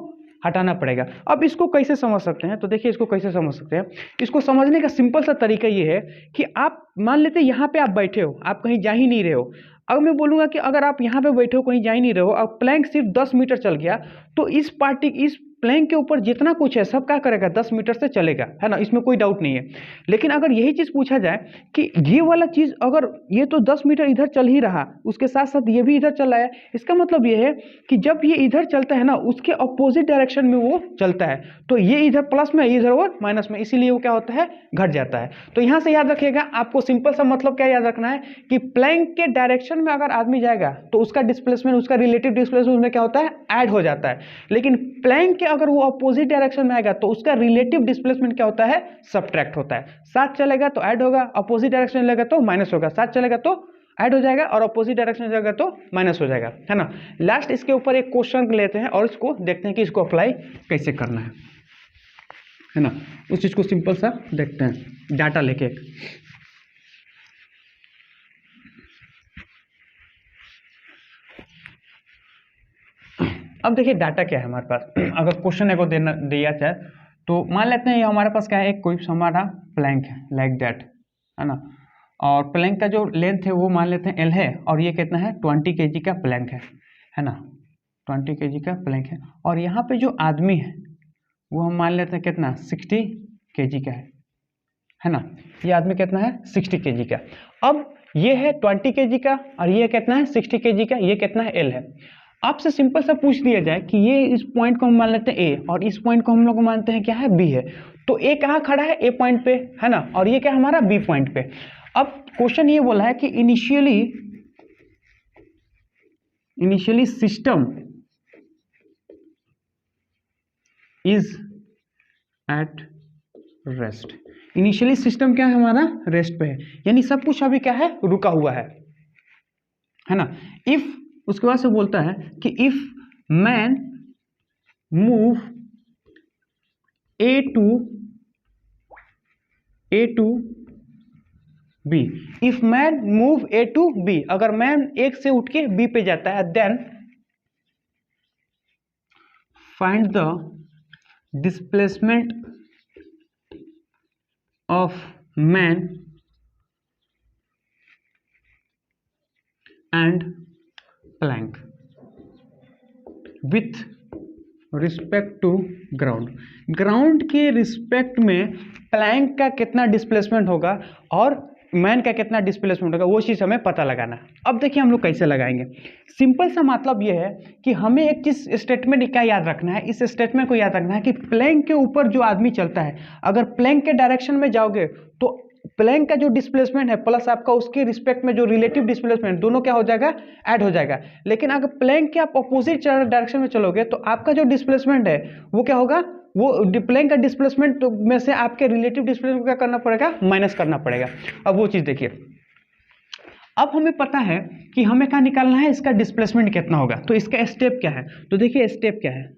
हटाना पड़ेगा। अब इसको कैसे समझ सकते हैं, तो देखिए इसको कैसे समझ सकते हैं। इसको समझने का सिंपल सा तरीका ये है कि आप मान लेते हैं यहाँ पे आप बैठे हो, आप कहीं जा ही नहीं रहे हो। अब मैं बोलूँगा कि अगर आप यहाँ पे बैठे हो, कहीं जा ही नहीं रहे हो, अब प्लैंक सिर्फ 10 मीटर चल गया, तो इस प्लैंक के ऊपर जितना कुछ है सब क्या करेगा, 10 मीटर से चलेगा, है ना, इसमें कोई डाउट नहीं है। लेकिन अगर यही चीज़ पूछा जाए कि ये वाला चीज़ अगर ये तो 10 मीटर इधर चल ही रहा, उसके साथ साथ ये भी इधर चल रहा है, इसका मतलब ये है कि जब ये इधर चलता है ना, उसके अपोजिट डायरेक्शन में वो चलता है, तो ये इधर प्लस में, इधर वो माइनस में, इसीलिए वो क्या होता है, घट जाता है। तो यहाँ से याद रखिएगा, आपको सिंपल सा मतलब क्या याद रखना है कि प्लैंक के डायरेक्शन में अगर आदमी जाएगा तो उसका डिस्प्लेसमेंट, उसका रिलेटिव डिस्प्लेसमेंट में क्या होता है, ऐड हो जाता है। लेकिन प्लैंक के अगर वो अपोजिट डायरेक्शन में आएगा तो उसका रिलेटिव डिस्प्लेसमेंट क्या होता है, सब्ट्रैक्ट होता है। साथ चलेगा तो ऐड होगा, अपोजिट डायरेक्शन लेगा तो माइनस होगा, साथ चलेगा तो ऐड हो जाएगा और अपोजिट डायरेक्शन जाएगा तो माइनस हो जाएगा, है ना। लास्ट इसके ऊपर एक क्वेश्चन लेते हैं और इसको देखते हैं कि इसको अप्लाई कैसे करना है ना। उस चीज को सिंपल सा देखते हैं डाटा लेके। अब देखिए डाटा क्या है हमारे पास। अगर क्वेश्चन को दिया जाए तो मान लेते हैं ये हमारे पास क्या है, एक कोई हमारा प्लैंक है लाइक दैट, है ना, और प्लैंक का जो लेंथ है वो मान लेते हैं एल है, और ये कितना है 20 kg का प्लैंक है ना, 20 kg का प्लैंक है। और यहाँ पे जो आदमी है वो हम मान लेते हैं कितना 60 kg का है ना, ये आदमी कितना है 60 kg का। अब ये है 20 kg का और ये कितना है 60 kg का, ये कितना है एल है। आपसे सिंपल सा पूछ दिया जाए कि ये इस पॉइंट को हम मान लेते हैं ए और इस पॉइंट को हम लोग मानते हैं क्या है बी है, तो ए कहाँ खड़ा है ए पॉइंट पे, है ना, और ये क्या हमारा बी पॉइंट पे। अब क्वेश्चन ये बोला है कि initially system is at rest. Initially system क्या है हमारा रेस्ट पे है, यानी सब कुछ अभी क्या है रुका हुआ है ना। इफ उसके बाद से बोलता है कि if man move A to B, if man move A to B, अगर मैन एक से उठ के बी पे जाता है, then find the displacement of man and plank with respect to ground. Ground के रिस्पेक्ट में प्लैंक का कितना डिस्प्लेसमेंट होगा और मैन का कितना डिस्प्लेसमेंट होगा, वो चीज़ हमें पता लगाना। अब देखिए हम लोग कैसे लगाएंगे। सिंपल सा मतलब ये है कि हमें एक चीज़ स्टेटमेंट क्या याद रखना है, इस स्टेटमेंट को याद रखना है कि प्लैंक के ऊपर जो आदमी चलता है, अगर प्लैंक के डायरेक्शन में जाओगे तो प्लैंक का जो डिस्प्लेसमेंट है प्लस आपका उसके रिस्पेक्ट में जो रिलेटिव डिस्प्लेसमेंट, दोनों क्या हो जाएगा ऐड हो जाएगा। लेकिन अगर प्लैंक के आप अपोजिट डायरेक्शन में चलोगे तो आपका जो डिस्प्लेसमेंट है वो क्या होगा, वो प्लैंक का डिस्प्लेसमेंट में से आपके रिलेटिव डिस्प्लेसमेंट को क्या करना पड़ेगा, माइनस करना पड़ेगा। अब वो चीज़ देखिए, अब हमें पता है कि हमें क्या निकालना है, इसका डिस्प्लेसमेंट कितना होगा। तो इसका स्टेप क्या है, तो देखिए स्टेप क्या है,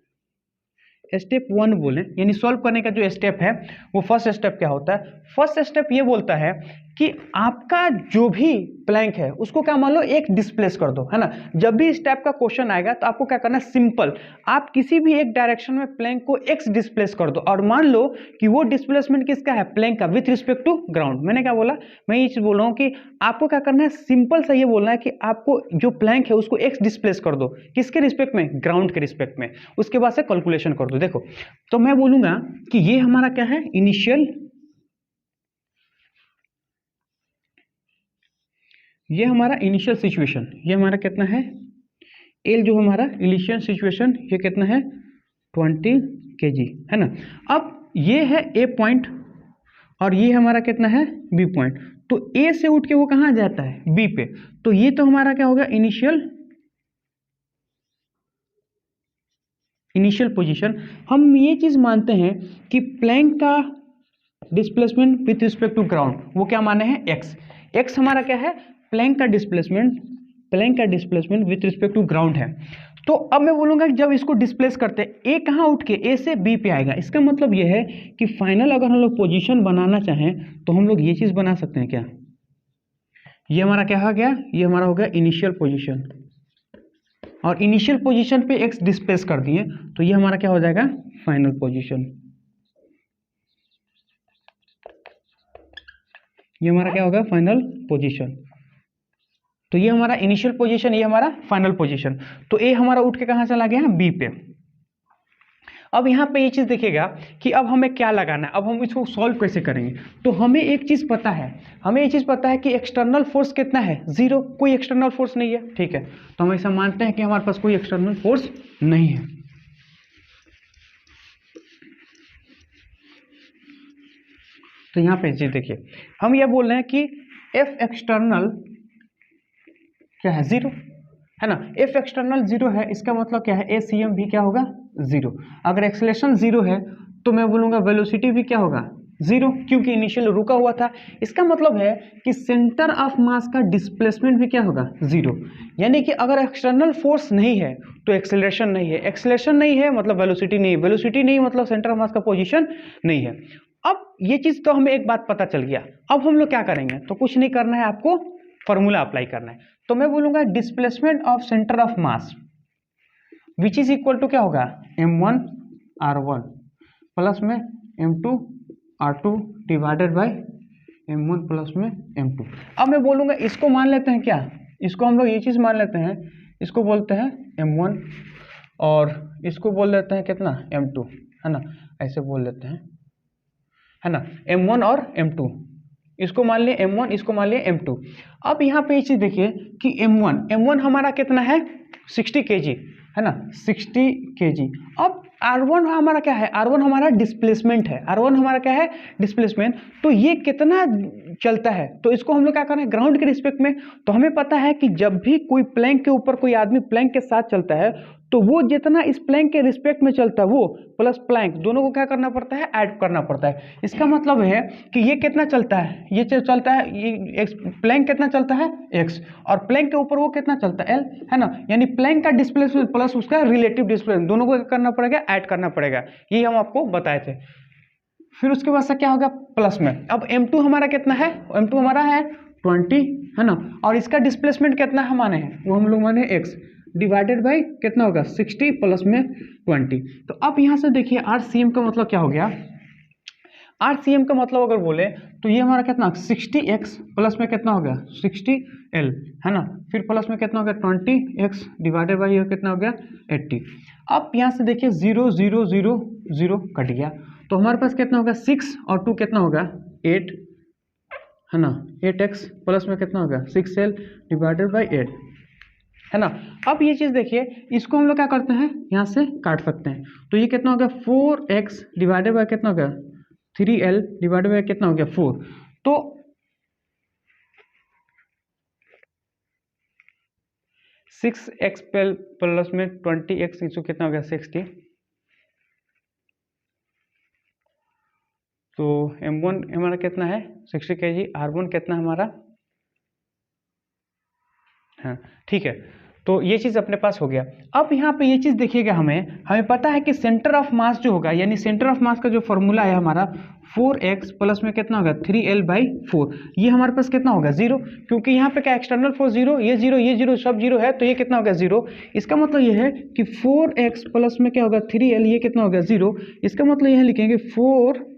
स्टेप 1 बोले, यानी सॉल्व करने का जो स्टेप है वो फर्स्ट स्टेप क्या होता है। फर्स्ट स्टेप ये बोलता है कि आपका जो भी प्लैंक है उसको क्या मान लो एक डिस्प्लेस कर दो, है ना। जब भी इस टाइप का क्वेश्चन आएगा तो आपको क्या करना है, सिंपल आप किसी भी एक डायरेक्शन में प्लैंक को एक्स डिस्प्लेस कर दो और मान लो कि वो डिस्प्लेसमेंट किसका है, प्लैंक का, विथ रिस्पेक्ट टू ग्राउंड। मैंने क्या बोला, मैं ये चीज बोल रहा हूँ कि आपको क्या करना है, सिंपल सा ये बोलना है कि आपको जो प्लैंक है उसको एक्स डिस्प्लेस कर दो, किसके रिस्पेक्ट में, ग्राउंड के रिस्पेक्ट में, उसके बाद से कैलकुलेशन कर दो। देखो तो मैं बोलूंगा कि ये हमारा क्या है, इनिशियल, ये हमारा इनिशियल सिचुएशन, ये हमारा कितना है एल, जो हमारा इनिशियल सिचुएशन ये कितना है 20 kg, है ना। अब ये है ए पॉइंट और ये हमारा कितना है बी पॉइंट, तो ए से उठ के वो कहाँ जाता है बी पे, तो ये तो हमारा क्या होगा इनिशियल पोजीशन। हम ये चीज मानते हैं कि प्लैंक का displacement with respect to ground वो क्या माने हैं एक्स। एक्स हमारा क्या है, प्लैंक का displacement with respect to ground है। तो अब मैं बोलूंगा कि जब इसको डिस्प्लेस करते हैं ए कहाँ उठ के, ए से बी पे आएगा। इसका मतलब यह है कि फाइनल अगर हम लोग पोजीशन बनाना चाहें तो हम लोग ये चीज बना सकते हैं क्या, ये हमारा क्या हो गया, ये हमारा हो गया इनिशियल पोजीशन, और इनिशियल पोजीशन पे एक्स डिस्प्लेस कर दिए तो ये हमारा क्या हो जाएगा फाइनल पोजीशन। ये हमारा क्या होगा फाइनल पोजीशन, तो ये हमारा इनिशियल पोजीशन, ये हमारा फाइनल पोजीशन। तो ए हमारा उठ के कहां चला गया बी पे। अब यहाँ पे ये चीज देखिएगा कि अब हमें क्या लगाना है, अब हम इसको सॉल्व कैसे करेंगे। तो हमें एक चीज पता है, हमें ये चीज पता है कि एक्सटर्नल फोर्स कितना है 0, कोई एक्सटर्नल फोर्स नहीं है, ठीक है। तो हम ऐसा मानते हैं कि हमारे पास कोई एक्सटर्नल फोर्स नहीं है। तो यहाँ पे चीज देखिए, हम ये बोल रहे हैं कि एफ एक्सटर्नल क्या है 0, है ना। एफ एक्सटर्नल 0 है, इसका मतलब क्या है ए सी एम भी क्या होगा 0। अगर एक्सेलरेशन 0 है तो मैं बोलूंगा वेलोसिटी भी क्या होगा 0, क्योंकि इनिशियल रुका हुआ था। इसका मतलब है कि सेंटर ऑफ मास का डिस्प्लेसमेंट भी क्या होगा 0, यानी कि अगर एक्सटर्नल फोर्स नहीं है तो एक्सेलरेशन नहीं है, एक्सेलरेशन नहीं है मतलब वेलोसिटी नहीं है, वेलोसिटी नहीं मतलब सेंटर ऑफ मास का पोजीशन नहीं है। अब ये चीज तो हमें एक बात पता चल गया। अब हम लोग क्या करेंगे, तो कुछ नहीं करना है, आपको फॉर्मूला अप्लाई करना है। तो मैं बोलूंगा displacement of centre of mass which is equal to क्या होगा m1 r1 प्लस में m2 r2 divided by m1 plus में m2। अब मैं बोलूँगा इसको मान लेते हैं क्या, इसको हम लोग ये चीज़ मान लेते हैं, इसको बोलते हैं m1 और इसको बोल देते हैं कितना m2, है ना, ऐसे बोल लेते हैं, है ना, m1 और m2, इसको मान लिए m1, इसको मान लिए m2। अब यहाँ पे ये चीज़ देखिए कि m1 हमारा कितना है 60 kg, है ना, 60 kg। अब R1 हमारा क्या है, R1 हमारा डिस्प्लेसमेंट है, R1 हमारा क्या है डिस्प्लेसमेंट। तो ये कितना चलता है, तो इसको हम लोग क्या करना है ग्राउंड के रिस्पेक्ट में। तो हमें पता है कि जब भी कोई प्लैंक के ऊपर कोई आदमी प्लैंक के साथ चलता है तो वो जितना इस प्लैंक के रिस्पेक्ट में चलता है वो प्लस प्लैंक दोनों को क्या करना पड़ता है, ऐड करना पड़ता है। इसका मतलब है कि ये कितना चलता है, ये चलता है, ये प्लैंक कितना चलता है x, और प्लैंक के ऊपर वो कितना चलता है l, है ना, यानी प्लैंक का डिस्प्लेसमेंट प्लस उसका रिलेटिव डिस्प्लेसमेंट दोनों को क्या करना पड़ेगा, ऐड करना पड़ेगा। ये हम आपको बताए थे। फिर उसके बाद से क्या होगा प्लस में, अब m2 हमारा कितना है, m2 हमारा है 20, है ना, और इसका डिस्प्लेसमेंट कितना है माने हैं, वो हम लोग माने x डिवाइडेड बाई कितना होगा 60 प्लस में 20। तो अब यहाँ से देखिए RCM का मतलब क्या हो गया, RCM का मतलब अगर बोले तो ये हमारा कितना 60x प्लस में कितना हो गया 60l, है ना, फिर प्लस में कितना हो गया 20x डिवाइडेड बाई ये कितना हो गया 80। अब यहाँ से देखिए 0 0 0 0 कट गया, तो हमारे पास कितना होगा 6 और 2 कितना होगा 8, है ना, 8x प्लस में कितना होगा 6l डिवाइडेड बाई 8, है ना। अब ये चीज़ देखिए, इसको हम लोग क्या करते हैं यहाँ से काट सकते हैं, तो ये कितना हो गया 4x डिवाइडेड बाई कितना हो गया 3l डिवाइडेड बाई कितना हो गया 4। तो 6x प्लस में 20x इसको कितना हो गया 60, तो m1 हमारा कितना है 60 kg, R1 कितना हमारा, हाँ ठीक है, तो ये चीज़ अपने पास हो गया। अब यहाँ पे ये चीज़ देखिएगा, हमें पता है कि सेंटर ऑफ मास जो होगा, यानी सेंटर ऑफ मास का जो फॉर्मूला है हमारा 4x प्लस में कितना होगा 3l बाई 4, ये हमारे पास कितना होगा 0, क्योंकि यहाँ पे क्या एक्सटर्नल फोर्स 0, ये 0 ये 0 सब 0 है, तो ये कितना होगा 0। इसका मतलब ये है कि 4x प्लस में क्या होगा 3l, ये कितना होगा 0। इसका मतलब यहाँ लिखेंगे 4x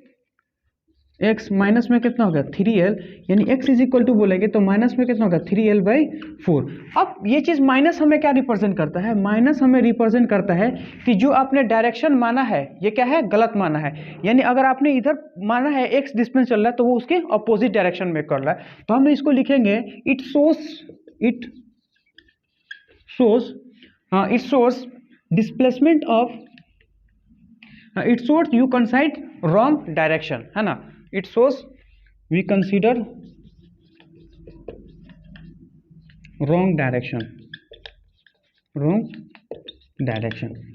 माइनस में कितना होगा 3l, यानी x इज इक्वल टू बोलेंगे तो माइनस में कितना होगा 3l बाई 4। अब ये चीज़ माइनस हमें क्या रिप्रेजेंट करता है, माइनस हमें रिप्रेजेंट करता है कि जो आपने डायरेक्शन माना है ये क्या है गलत माना है, यानी अगर आपने इधर माना है x डिस्टेंस चल रहा है तो वो उसके अपोजिट डायरेक्शन में कर रहा है। तो हम इसको लिखेंगे it shows displacement of, it shows you कंसाइड wrong direction, है ना, it shows we consider wrong direction,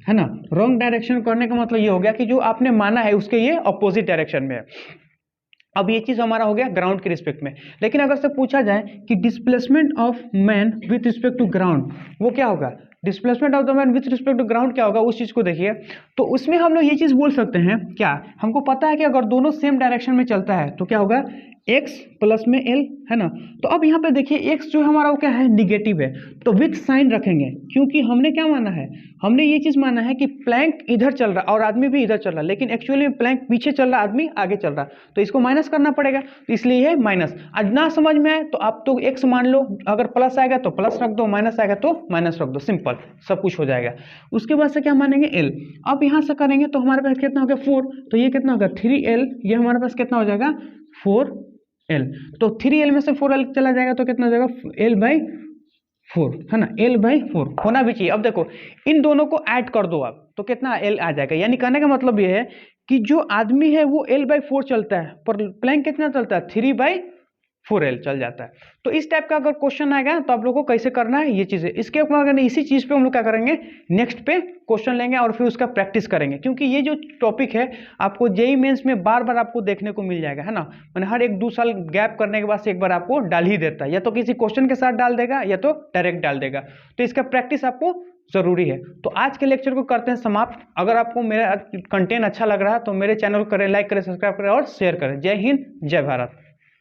है ना। wrong direction करने का मतलब ये हो गया कि जो आपने माना है उसके ये अपोजिट डायरेक्शन में है। अब ये चीज़ हमारा हो गया ग्राउंड के रिस्पेक्ट में, लेकिन अगर से पूछा जाए कि displacement of man with respect to ground वो क्या होगा, displacement of the man with respect to ground क्या होगा, उस चीज़ को देखिए। तो उसमें हम लोग ये चीज़ बोल सकते हैं क्या, हमको पता है कि अगर दोनों सेम डायरेक्शन में चलता है तो क्या होगा x प्लस में l, है ना। तो अब यहाँ पे देखिए x जो हमारा वो क्या है निगेटिव है, तो विथ साइन रखेंगे, क्योंकि हमने क्या माना है, हमने ये चीज़ माना है कि प्लैंक इधर चल रहा और आदमी भी इधर चल रहा, लेकिन एक्चुअली में प्लैंक पीछे चल रहा आदमी आगे चल रहा, तो इसको माइनस करना पड़ेगा, तो इसलिए है माइनस। आज ना समझ में आए तो आप तो x मान लो, अगर प्लस आएगा तो प्लस रख दो, माइनस आएगा तो माइनस रख दो, सिंपल सब कुछ हो जाएगा। उसके बाद से क्या मानेंगे l, अब यहाँ से करेंगे तो हमारे पास कितना हो गया 4, तो ये कितना होगा 3l, ये हमारे पास कितना हो जाएगा 4l, तो 3l में से 4l चला जाएगा तो कितना हो जाएगा l बाई 4, है ना, l बाई 4 होना भी चाहिए। अब देखो इन दोनों को ऐड कर दो आप तो कितना l आ जाएगा, यानी कहने का मतलब ये है कि जो आदमी है वो l बाई 4 चलता है पर प्लैंक कितना चलता है 3 बाई 4l चल जाता है। तो इस टाइप का अगर क्वेश्चन आएगा तो आप लोगों को कैसे करना है ये चीज़ें, इसके ऊपर इसी चीज़ पे हम लोग क्या करेंगे नेक्स्ट पे क्वेश्चन लेंगे और फिर उसका प्रैक्टिस करेंगे, क्योंकि ये जो टॉपिक है आपको जेईई मेंस में बार बार आपको देखने को मिल जाएगा, है ना, मैंने हर 1-2 साल गैप करने के बाद से एक बार आपको डाल ही देता है, या तो किसी क्वेश्चन के साथ डाल देगा या तो डायरेक्ट डाल देगा, तो इसका प्रैक्टिस आपको ज़रूरी है। तो आज के लेक्चर को करते हैं समाप्त। अगर आपको मेरा कंटेंट अच्छा लग रहा है तो मेरे चैनल को करें लाइक करें, सब्सक्राइब करें और शेयर करें। जय हिंद, जय भारत।